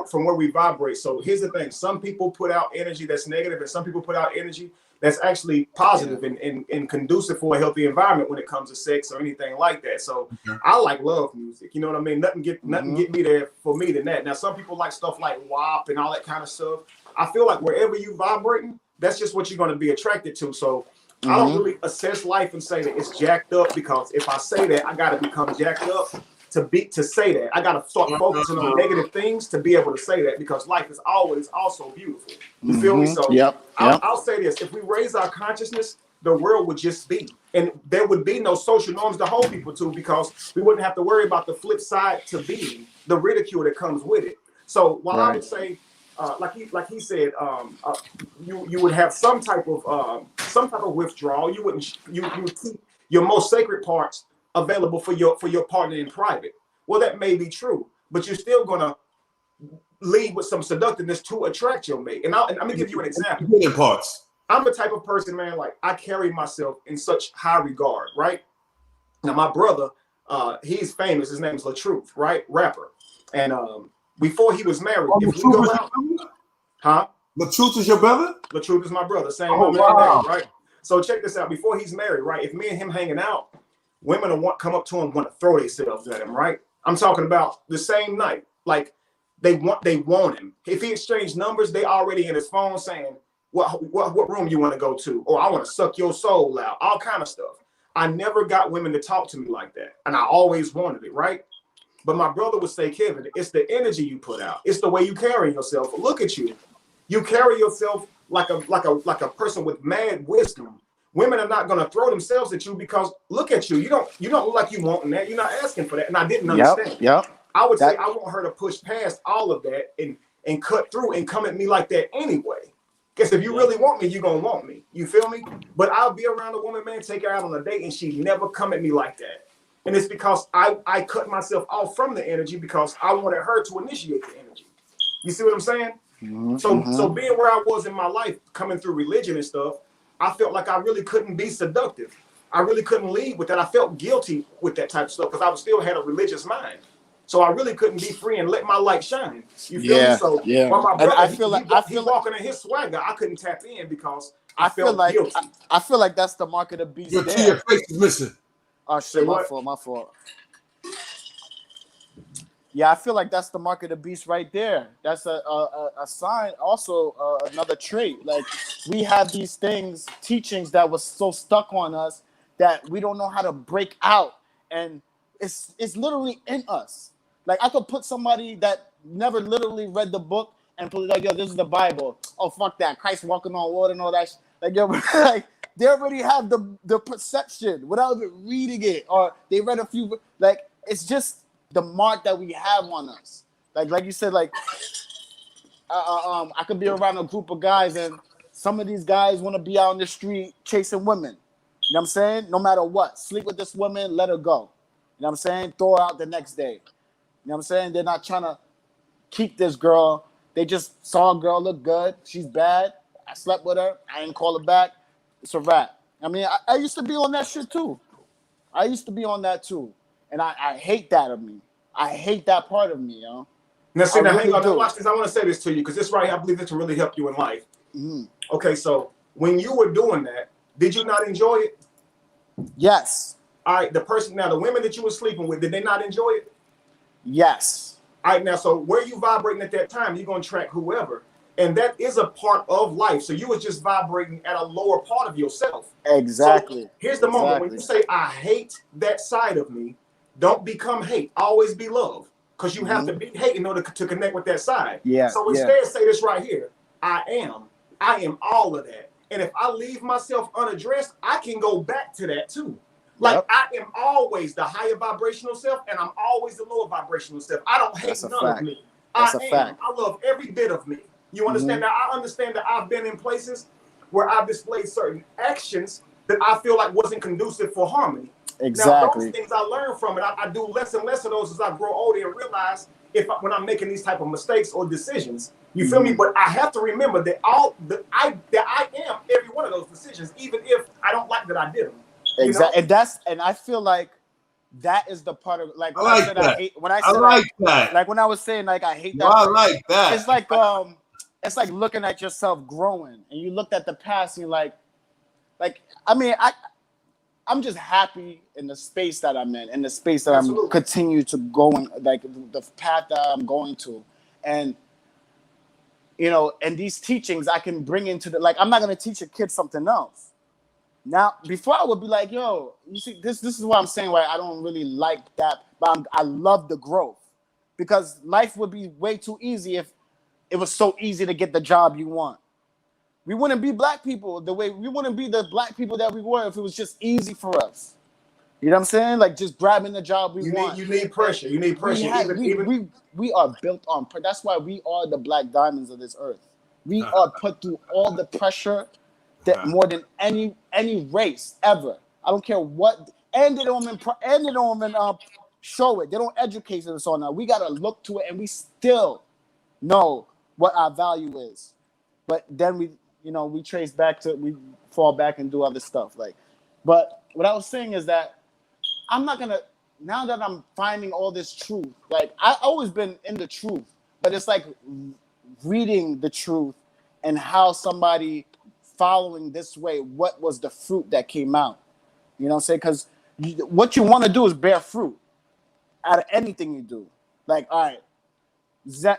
from where we vibrate. So here's the thing: some people put out energy that's negative, and some people put out energy that's actually positive and conducive for a healthy environment when it comes to sex or anything like that. So I like love music. You know what I mean? Nothing get me there for me than that. Now some people like stuff like WAP and all that kind of stuff. I feel like wherever you vibrating, that's just what you're going to be attracted to. So I don't really assess life and say that it's jacked up, because if I say that, I got to become jacked up to say that. I got to start focusing on negative things to be able to say that, because life is always also beautiful. You feel me? So I'll say this: if we raise our consciousness, the world would just be, and there would be no social norms to hold people to, because we wouldn't have to worry about the flip side to being, the ridicule that comes with it. So while I would say, like he said, you would have some type of withdrawal. You would keep your most sacred parts available for your partner in private. Well, that may be true, but you're still gonna lead with some seductiveness to attract your mate. And I'm gonna give you an example. Parts. I'm the type of person, man, like I carry myself in such high regard, right? Now my brother, he's famous. His name is LaTruth, right? Rapper. And before he was married, if we go out, LaTruth is your brother? LaTruth is my brother. Same name, right? So check this out. Before he's married, right? If me and him hanging out, women will come up to him, want to throw themselves at him, right? I'm talking about the same night. Like they want him. If he exchanged numbers, they already in his phone saying, what room you want to go to? Or I want to suck your soul out. All kind of stuff. I never got women to talk to me like that. And I always wanted it, right? But my brother would say, Kevin, it's the energy you put out. It's the way you carry yourself. Look at you. You carry yourself like a person with mad wisdom. Women are not going to throw themselves at you because look at you. You don't look like you wanting that. You're not asking for that. And I didn't understand. I would say I want her to push past all of that and cut through and come at me like that anyway. Because if you really want me, you're going to want me. You feel me? But I'll be around a woman, man, take her out on a date, and she never come at me like that. And it's because I cut myself off from the energy because I wanted her to initiate the energy. You see what I'm saying? So being where I was in my life, coming through religion and stuff, I felt like I really couldn't be seductive. I really couldn't lead with that. I felt guilty with that type of stuff because I still had a religious mind. So I really couldn't be free and let my light shine. You feel me? So while my brother, he walking in his swagger, I couldn't tap in because I felt guilty. I feel like that's the mark of the beast. Your face is missing. Oh shit, my fault. Yeah, I feel like that's the mark of the beast right there. That's a sign, also another trait. Like we have these teachings that was so stuck on us that we don't know how to break out, and it's literally in us. Like I could put somebody that never literally read the book and put like, yo, this is the Bible. Oh fuck that, Christ walking on water and all that. Like yo, like they already have the perception without even reading it, or they read a few. Like it's just the mark that we have on us. Like you said, like I could be around a group of guys and some of these guys want to be out on the street chasing women. You know what I'm saying? No matter what, sleep with this woman, let her go. You know what I'm saying? Throw her out the next day. You know what I'm saying? They're not trying to keep this girl. They just saw a girl look good. She's bad. I slept with her. I didn't call her back. It's a wrap. I mean, I used to be on that shit too. I used to be on that too. And I hate that of me. I hate that part of me, yo. Now, see, now, hang on. do. Now, watch this. I want to say this to you because this right here, I believe this can really help you in life. Mhm. Okay, so when you were doing that, did you not enjoy it? Yes. All right, the women that you were sleeping with, did they not enjoy it? Yes. All right, now, so where you vibrating at that time, you're going to track whoever. And that is a part of life. So you was just vibrating at a lower part of yourself. Exactly. So here's the moment when you say, I hate that side of me, don't become hate. Always be love. Because you have to be hate in order to connect with that side. Yeah. So instead, say this right here. I am all of that. And if I leave myself unaddressed, I can go back to that too. Like I am always the higher vibrational self, and I'm always the lower vibrational self. I don't hate none of me. That's a fact. I love every bit of me. You understand that? I understand that I've been in places where I've displayed certain actions that I feel like wasn't conducive for harmony. Exactly. Now, those things I learn from it, I do less and less of those as I grow older and realize when I'm making these type of mistakes or decisions. You feel me? But I have to remember that I am every one of those decisions, even if I don't like that I did them. Exactly. And I feel like that is the part of like when I said I hate when I said that. Like when I was saying like I hate that. I like that. It's like looking at yourself growing, and you looked at the past and you're like I mean I'm just happy in the space that I'm in the space that I'm continue to go in, like the path that I'm going to, and and these teachings I can bring into I'm not gonna teach a kid something else. Now, before I would be like, yo, you see, this is what I'm saying, why I don't really like that, but I love the growth, because life would be way too easy if it was so easy to get the job you want. We wouldn't be black people we wouldn't be the black people that we were if it was just easy for us. You know what I'm saying? Like just grabbing the job we want. You need pressure. You need pressure. We are built on. That's why we are the black diamonds of this earth. We are put through all the pressure that more than any race ever. I don't care what. And they don't even show it. They don't educate us on that. We gotta look to it, and we still know what our value is. But then we trace back we fall back and do other stuff. But what I was saying is that I'm not gonna, now that I'm finding all this truth, like I've always been in the truth, but it's like reading the truth and how somebody following this way, what was the fruit that came out? You know what I'm saying? Because what you want to do is bear fruit out of anything you do. Like, all right,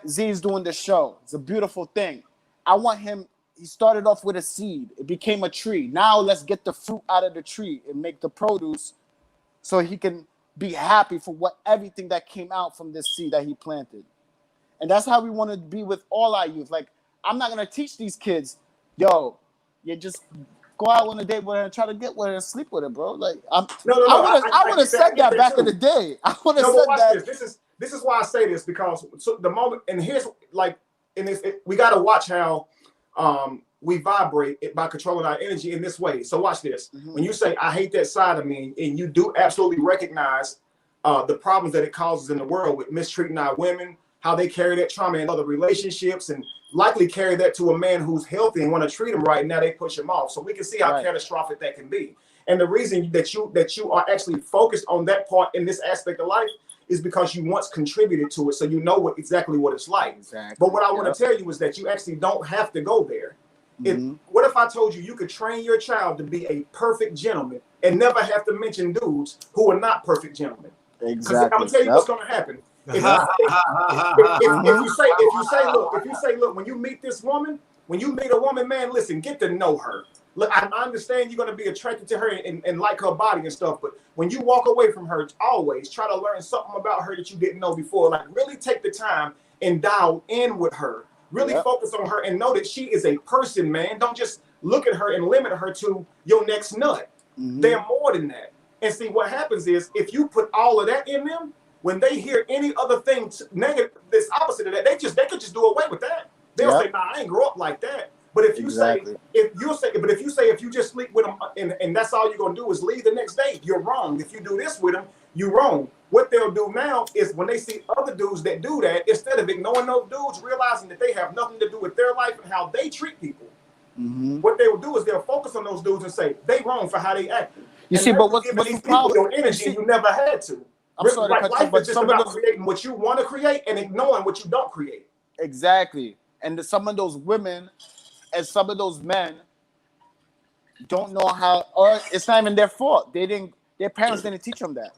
Z's doing the show. It's a beautiful thing. I want him, he started off with a seed. It became a tree. Now let's get the fruit out of the tree and make the produce so he can be happy for everything that came out from this seed that he planted. And that's how we want to be with all our youth. Like, I'm not going to teach these kids, yo, you just go out on a date with her and try to get with her and sleep with her, bro. Like, I would have said that back in the day. I would have said that. This is why I say this, because the moment, and here's we got to watch how we vibrate by controlling our energy in this way. So watch this. Mm-hmm. When you say, I hate that side of me, and you do absolutely recognize the problems that it causes in the world with mistreating our women, how they carry that trauma in other relationships, and likely carry that to a man who's healthy and want to treat him right. Now they push him off. So we can see how catastrophic that can be. And the reason that you are actually focused on that part in this aspect of life is because you once contributed to it. So you know exactly what it's like. Exactly. But what I want to tell you is that you actually don't have to go there. Mm-hmm. What if I told you could train your child to be a perfect gentleman and never have to mention dudes who are not perfect gentlemen? Exactly. I'm gonna tell you what's gonna happen. If you say, look, when you meet this woman, when you meet a woman, man, listen, get to know her. Look, I understand you're gonna be attracted to her and like her body and stuff, but when you walk away from her, always try to learn something about her that you didn't know before. Like, really take the time and dial in with her. Really focus on her and know that she is a person, man. Don't just look at her and limit her to your next nut. Mm-hmm. They're more than that. And see, what happens is, if you put all of that in them, when they hear any other thing negative, this opposite of that, they could just do away with that. They'll say, "Nah, I ain't grow up like that." But if you say, if you just sleep with them and that's all you're gonna do is leave the next day, you're wrong. If you do this with them, you're wrong. What they'll do now is, when they see other dudes that do that, instead of ignoring those dudes, realizing that they have nothing to do with their life and how they treat people, what they will do is they'll focus on those dudes and say they wrong for how they act. You see, but what's the problem? Your energy you never had to. I'm sorry to Like cut you, life but is just some of about those creating what you want to create and ignoring what you don't create. exactly, and some of those women and some of those men don't know how, or it's not even their fault. Their parents didn't teach them that.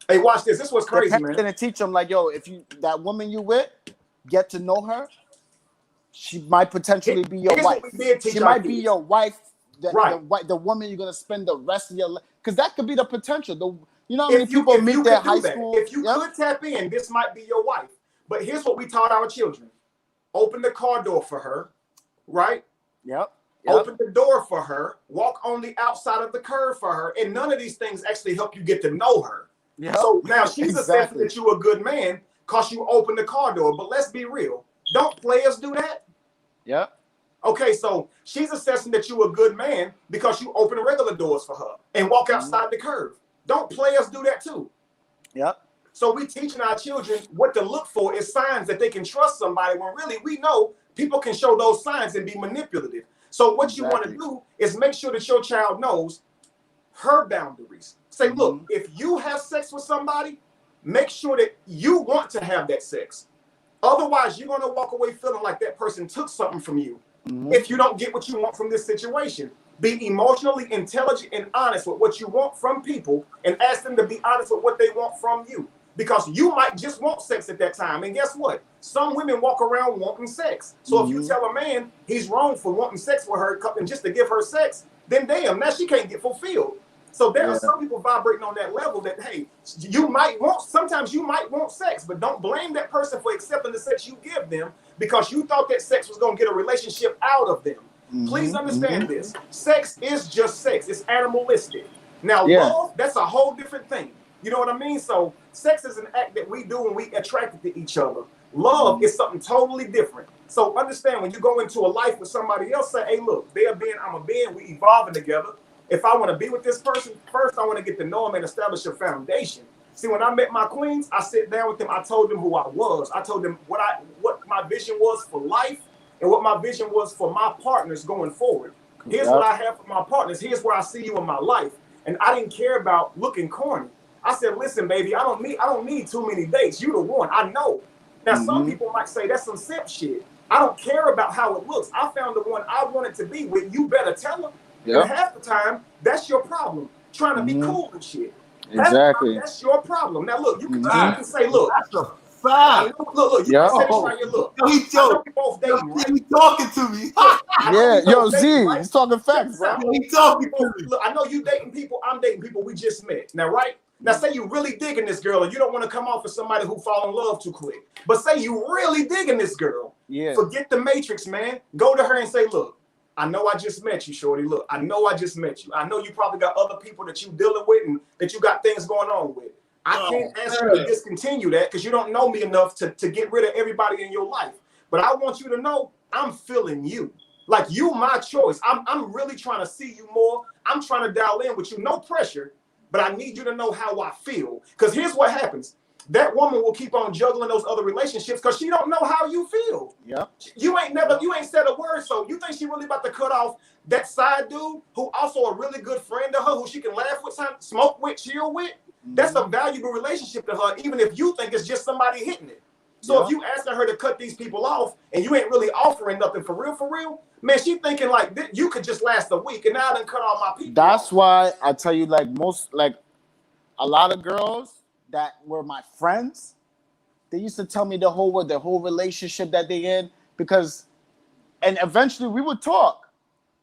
Hey, watch this. This was Their crazy, parents man. didn't teach them like, yo, if you that woman you with, get to know her. She might potentially be your Here's wife. what we did teach She our might be kids. your wife. Right. The woman you're gonna spend the rest of your life. Because that could be the potential. You know how many people If meet you their could high do that, school. if you could tap in, this might be your wife. But here's what we taught our children: open the car door for her, right? Yep. Open the door for her, walk on the outside of the curb for her, and none of these things actually help you get to know her. Yep. So now she's assessing Exactly. that you're a good man because you open the car door. But let's be real. Don't players do that? Yep. Okay, so she's assessing that you're a good man because you open regular doors for her and walk outside the curve. Don't players do that too? Yep. So we teaching our children what to look for is signs that they can trust somebody when really we know people can show those signs and be manipulative. So what you want to do is make sure that your child knows her boundaries. Say, look, if you have sex with somebody, make sure that you want to have that sex. Otherwise, you're going to walk away feeling like that person took something from you if you don't get what you want from this situation. Be emotionally intelligent and honest with what you want from people and ask them to be honest with what they want from you. Because you might just want sex at that time. And guess what? Some women walk around wanting sex. So if you tell a man he's wrong for wanting sex with her and just to give her sex, then damn, now she can't get fulfilled. So there are some people vibrating on that level that, hey, sometimes you might want sex, but don't blame that person for accepting the sex you give them because you thought that sex was going to get a relationship out of them. Please understand this. Sex is just sex. It's animalistic. Now, love, that's a whole different thing. You know what I mean? So sex is an act that we do when we attracted to each other. Love is something totally different. So understand when you go into a life with somebody else, say, hey, look, they're a being, I'm a being, we evolving together. If I want to be with this person, first I want to get to know them and establish a foundation. See, when I met my queens, I sat down with them. I told them who I was. I told them what my vision was for life and what my vision was for my partners going forward. Here's what I have for my partners. Here's where I see you in my life. And I didn't care about looking corny. I said, listen, baby, I don't need too many dates. You the one. I know. Now, some people might say that's some simp shit. I don't care about how it looks. I found the one I wanted to be with. You better tell them. And half the time, that's your problem. Trying to be cool and shit. Exactly. That's your problem. Now, look, you can say, look. That's a fact. Look, you can say this right here. Look. Yo, he joking. Both dating, right? He talking to me. Yo, Z, he's talking facts, bro. He talking to me. Look, I know you dating people. I'm dating people we just met. Now, right? Now, say you really digging this girl and you don't want to come off as somebody who fall in love too quick. But say you really digging this girl. Yeah. Forget the matrix, man. Go to her and say, look, I know I just met you, shorty. Look, I know I just met you. I know you probably got other people that you dealing with and that you got things going on with. I can't ask you to discontinue that because you don't know me enough to get rid of everybody in your life. But I want you to know I'm feeling you. Like you my choice. I'm really trying to see you more. I'm trying to dial in with you. No pressure. But I need you to know how I feel. Because here's what happens. That woman will keep on juggling those other relationships because she don't know how you feel. Yeah. You ain't said a word. So you think she really about to cut off that side dude who also a really good friend to her, who she can laugh with, smoke with, chill with? That's a valuable relationship to her, even if you think it's just somebody hitting it. So if you asking her to cut these people off and you ain't really offering nothing for real, man, she thinking like you could just last a week and now I done cut all my people. That's why I tell you, like a lot of girls that were my friends, they used to tell me the whole relationship that they in and eventually we would talk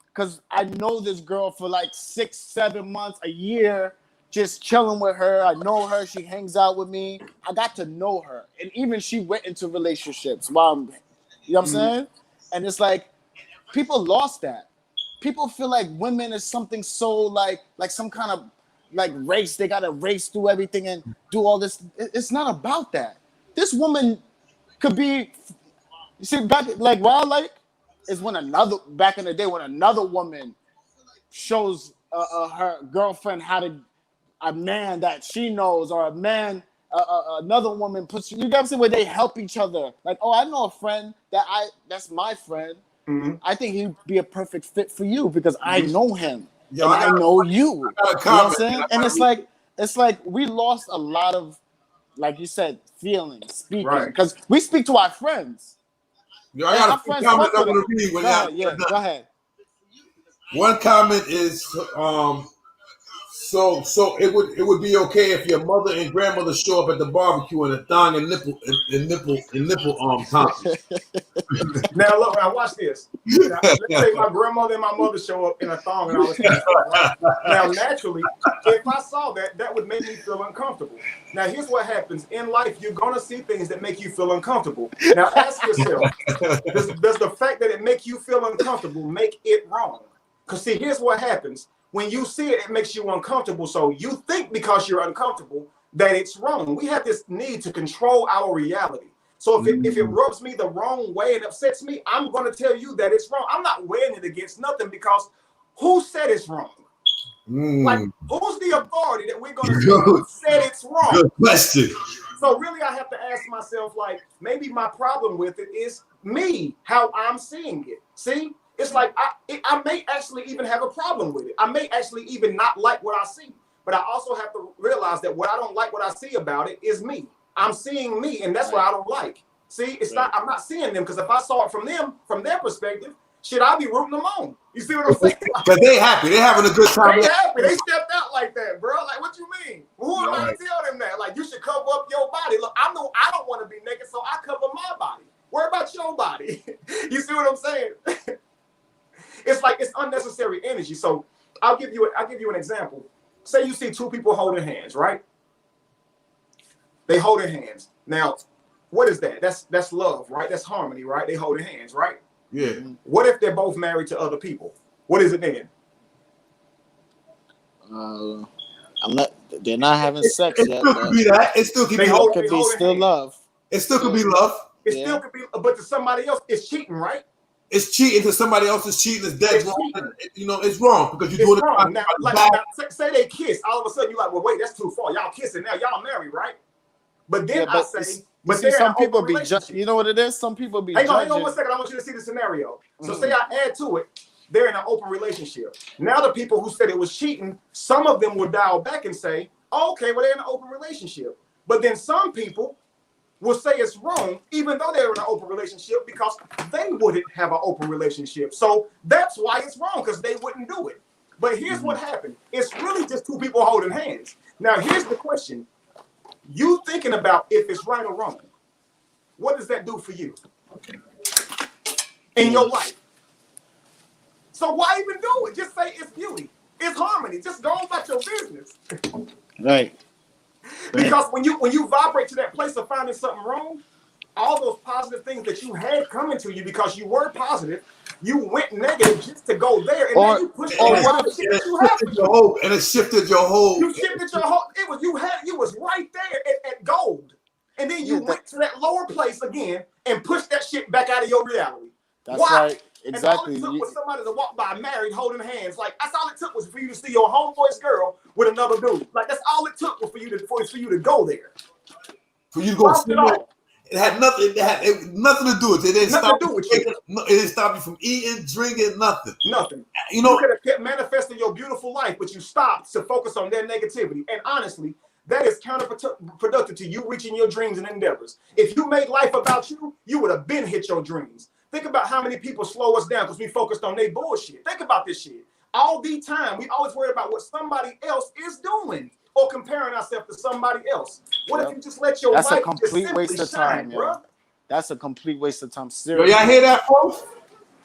because I know this girl for like 6-7 months, a year, just chilling with her. I know her. She hangs out with me. I got to know her. And even she went into relationships while you know what I'm saying? And it's like, people lost that. People feel like women is something so like some kind of like race. They got to race through everything and do all this. It's not about that. This woman could be, you see, back like what I like is back in the day when another woman shows her girlfriend how to, a man that she knows or a man, another woman puts, you got to see where they help each other. Like, oh, I know a friend that's my friend. I think he'd be a perfect fit for you because I know him. Yo, and I know you. You know what I'm saying? And it's like we lost a lot of like you said, feelings, speaking, Right. because we speak to our friends. Yo, I got Our a few friends comments I fuck with want to read when Go y'all ahead, yeah, done. go ahead. One comment is so it would be okay if your mother and grandmother show up at the barbecue in a thong and nipple topping. Now look, now watch this. Now, let's say my grandmother and my mother show up in a thong and all this kind of stuff, right? Now, naturally, if I saw that, that would make me feel uncomfortable. Now, here's what happens. In life, you're going to see things that make you feel uncomfortable. Now, ask yourself, does the fact that it makes you feel uncomfortable make it wrong? Because, see, here's what happens. When you see it, it makes you uncomfortable. So you think because you're uncomfortable that it's wrong. We have this need to control our reality. So if it rubs me the wrong way and upsets me, I'm going to tell you that it's wrong. I'm not weighing it against nothing because who said it's wrong? Like, who's the authority that we're going to say who said it's wrong? Good question. So really, I have to ask myself, like, maybe my problem with it is me, how I'm seeing it. See? It's like I may actually even have a problem with it. I may actually even not like what I see. But I also have to realize that what I don't like what I see about it is me. I'm seeing me, and that's what I don't like. See, it's not. I'm not seeing them because if I saw it from them, from their perspective, shit, I'd be rooting them on. You see what I'm saying? Because they happy, they having a good time. They happy. They stepped out like that, bro. Like, what you mean? Who am I to tell them that? Like, you should cover up your body. Look, I know I don't want to be naked, so I cover my body. Worry about your body. You see what I'm saying? It's like it's unnecessary energy. So I'll give you an example. Say you see two people holding hands, right? They holding hands. Now, what is that? That's love, right? That's harmony, right? They holding hands, right? Yeah. What if they're both married to other people? What is it then? They're not having sex yet. Still could be that. It still could be love. Could be still hands. love. It still could be love. It still could be, but to somebody else, it's cheating, right? It's cheating to somebody else. Is cheating. It's dead wrong. You know, it's wrong because you're doing wrong. it. Now, say they kiss. All of a sudden, you're like, well, wait, that's too far. Y'all kissing now. Y'all married, right? But then I say, but see, some people be judging. You know what it is? Some people be judging. Hang on 1 second. I want you to see the scenario. So say I add to it, they're in an open relationship. Now the people who said it was cheating, some of them will dial back and say, oh, okay, well, they're in an open relationship. But then some people will say it's wrong, even though they're in an open relationship, because they wouldn't have an open relationship. So that's why it's wrong, because they wouldn't do it. But here's what happened. It's really just two people holding hands. Now, here's the question. You thinking about if it's right or wrong. What does that do for you in your life? So why even do it? Just say it's beauty. It's harmony. Just go about your business. Right. Because when you vibrate to that place of finding something wrong, all those positive things that you had coming to you because you were positive, you went negative just to go there, and then you pushed and it shifted your whole. You shifted your whole. It was you was right there at gold, and then you went to that lower place again and pushed that shit back out of your reality. That's Why? right. Exactly. And all it took was somebody to walk by married, holding hands. Like that's all it took was for you to see your homeboy's girl with another dude. Like that's all it took was for you to go there. For you to go. It had nothing. It had nothing to do with it. It didn't stop you. It didn't stop you from eating, drinking, nothing. Nothing. You know, you could have kept manifesting your beautiful life, but you stopped to focus on their negativity. And honestly, that is counterproductive to you reaching your dreams and endeavors. If you made life about you, you would have been hit your dreams. Think about how many people slow us down because we focused on their bullshit. Think about this shit. All the time, we always worry about what somebody else is doing or comparing ourselves to somebody else. What if you just let your life a complete waste of time, bro? That's a complete waste of time. Seriously. Y'all hear that, folks?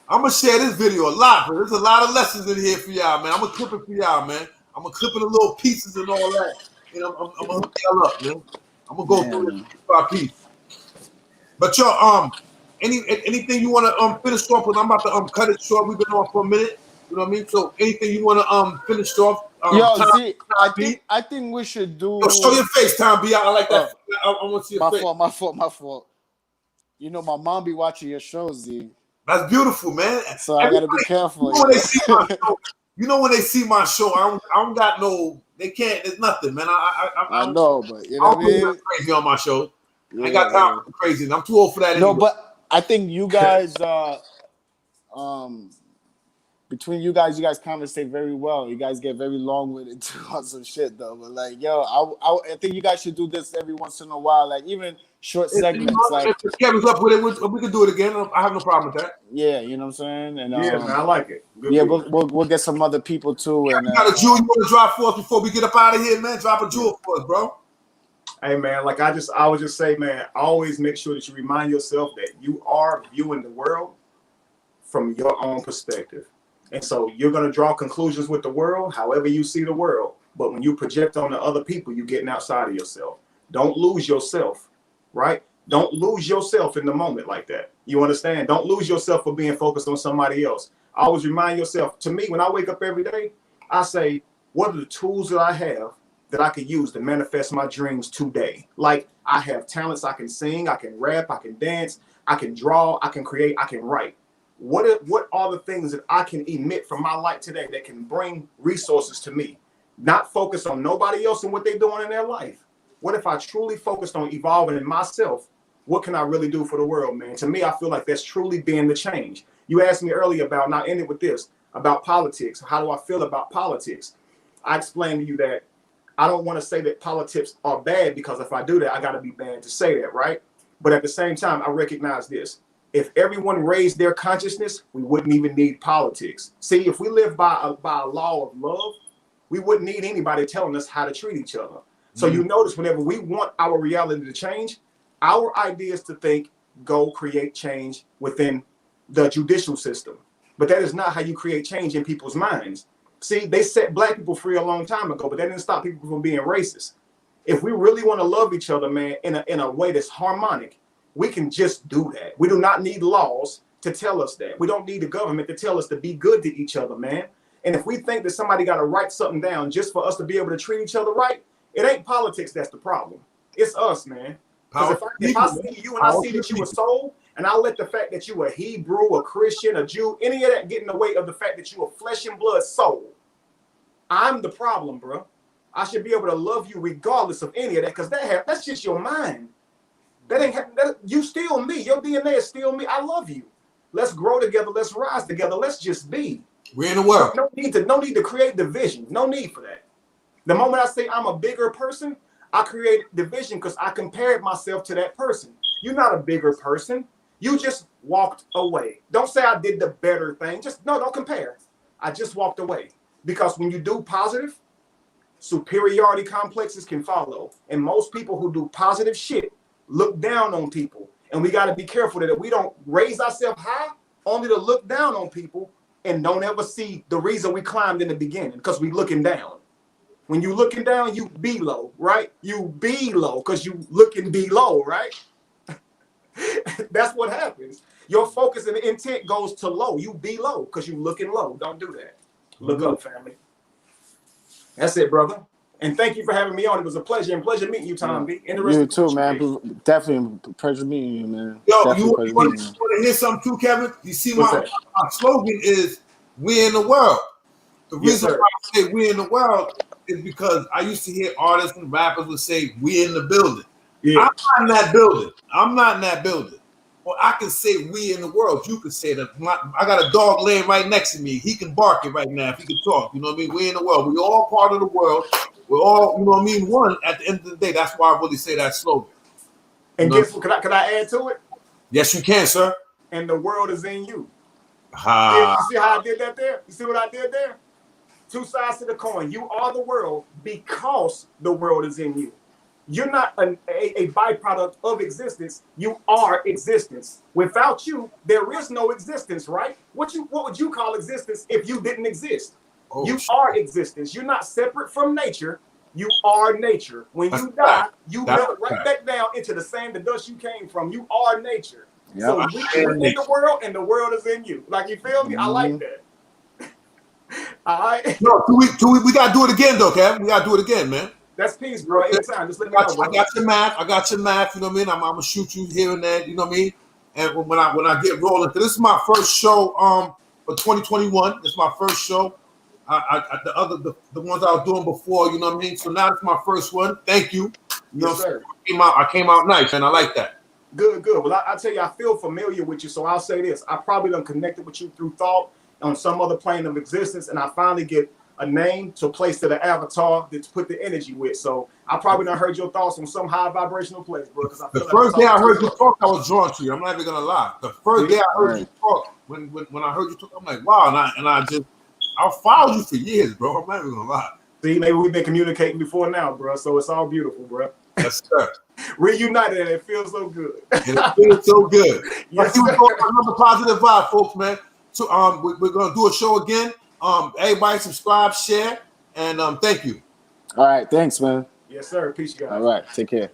I'm gonna share this video a lot, but there's a lot of lessons in here for y'all, man. I'm gonna clip it for y'all, man. I'm gonna clip it in little pieces and all that. You know, I'm gonna hook y'all up, man. I'm gonna go through it piece by piece. But y'all, anything you want to finish off with? I'm about to cut it short. We've been on for a minute. You know what I mean? So anything you want to finish off? I think we should do. Yo, show your face, Tom B. I like that. I want to see your face. My fault. You know, my mom be watching your shows, Z. That's beautiful, man. So I gotta be careful. You know, when they see my show, when they see my show, I don't got no. They can't. There's nothing, man. I know, but you know what I mean. Crazy on my show. I ain't got time for crazy. I'm too old for that. No, anyway. but I think you guys, between you guys conversate very well. You guys get very long-winded too on some shit though. But like, yo, I think you guys should do this every once in a while. Like even short segments. Like if Kevin's up with it, we can do it again. I have no problem with that. yeah, you know what I'm saying. And Yeah, man, I like it. Good yeah, people. we'll get some other people too. And You got a jewel you want to drop for us before we get up out of here, man? Drop a jewel for us, bro. Hey man, like I would just say, man, always make sure that you remind yourself that you are viewing the world from your own perspective. And so you're going to draw conclusions with the world, however you see the world. But when you project on the other people, you're getting outside of yourself. Don't lose yourself, right? Don't lose yourself in the moment like that. You understand? Don't lose yourself for being focused on somebody else. Always remind yourself. To me, when I wake up every day, I say, what are the tools that I have that I could use to manifest my dreams today? Like I have talents. I can sing, I can rap, I can dance, I can draw, I can create, I can write. What are the things that I can emit from my light today that can bring resources to me? Not focus on nobody else and what they're doing in their life. What if I truly focused on evolving in myself? What can I really do for the world, man? To me, I feel like that's truly being the change. You asked me earlier about, and I'll end it with this, about politics. How do I feel about politics? I explained to you that I don't want to say that politics are bad, because if I do that, I got to be bad to say that, right? But at the same time, I recognize this. If everyone raised their consciousness, we wouldn't even need politics. See, if we live by a law of love, we wouldn't need anybody telling us how to treat each other. So you notice whenever we want our reality to change, our idea is to think, go create change within the judicial system. But that is not how you create change in people's minds. See, they set black people free a long time ago, but that didn't stop people from being racist. If we really want to love each other, man, in a way that's harmonic, we can just do that. We do not need laws to tell us that. We don't need the government to tell us to be good to each other, man. And if we think that somebody got to write something down just for us to be able to treat each other right, it ain't politics that's the problem. It's us, man. Because if I see you and I see that you a soul, and I let the fact that you a Hebrew, a Christian, a Jew, any of that get in the way of the fact that you a flesh and blood soul, I'm the problem, bro. I should be able to love you regardless of any of that, because that's just your mind. That ain't you still me. Your DNA is still me. I love you. Let's grow together. Let's rise together. Let's just be. We're in the world. No need to create division. No need for that. The moment I say I'm a bigger person, I created division because I compared myself to that person. You're not a bigger person. You just walked away. Don't say I did the better thing. Don't compare. I just walked away. Because when you do positive, superiority complexes can follow. And most people who do positive shit look down on people. And we got to be careful that we don't raise ourselves high only to look down on people and don't ever see the reason we climbed in the beginning, because we looking down. When you looking down, you be low, right? You be low because you looking below, right? That's what happens. Your focus and intent goes to low. You be low because you looking low. Don't do that. Look up, family. That's it, brother. And thank you for having me on. It was a pleasure meeting you, Tom B. You too, man. Definitely a pleasure meeting you, man. Yo, you want to hear something too, Kevin? You see, my slogan is "We in the world." The reason why I say "We in the world" is because I used to hear artists and rappers would say "We in the building." Yeah. I'm not in that building. I'm not in that building. Well, I can say "We in the world." You can say that. I got a dog laying right next to me. He can bark it right now if he can talk. You know what I mean? We in the world. We all part of the world. We're all, you know what I mean, one at the end of the day. That's why I really say that slogan. And guess what? Can I add to it? Yes, you can, sir. And the world is in you. You see how I did that there? You see what I did there? Two sides to the coin. You are the world because the world is in you. You're not a byproduct of existence. You are existence. Without you, there is no existence, right? What would you call existence if you didn't exist? You are existence. You're not separate from nature. You are nature. When you die, you melt right back down into the same, the dust you came from. You are nature. Yep. So we're in the world, and the world is in you. Like, you feel me? I like that. All right. No, we gotta do it again, though, Kev. We gotta do it again, man. That's peace, bro. Anytime. Just let me know. I got your math. You know what I mean? I'm gonna shoot you here and there. You know what I mean? And when I get rolling, because this is my first show for 2021. It's my first show. The ones I was doing before, you know what I mean? So now it's my first one. Thank you. You know, sir. I came out nice, and I like that. Good. Well, I tell you, I feel familiar with you, so I'll say this. I probably done connected with you through thought, on some other plane of existence, and I finally get a name to place to the avatar to put the energy with. So I probably not heard your thoughts on some high vibrational place, bro. Because I feel The like first day I heard you talk, I was drawn to you. I'm not even gonna lie. The first day I heard you talk, when I heard you talk, I'm like, wow, and I followed you for years, bro. I'm not even gonna lie. See, maybe we've been communicating before now, bro. So it's all beautiful, bro. Yes, sir. Reunited, and it feels so good. And it feels so good. Yes, Let's do another positive vibe, folks, man. So we're gonna do a show again. Everybody subscribe, share, and thank you. All right, thanks, man. Yes, sir. Peace, guys. All right, take care.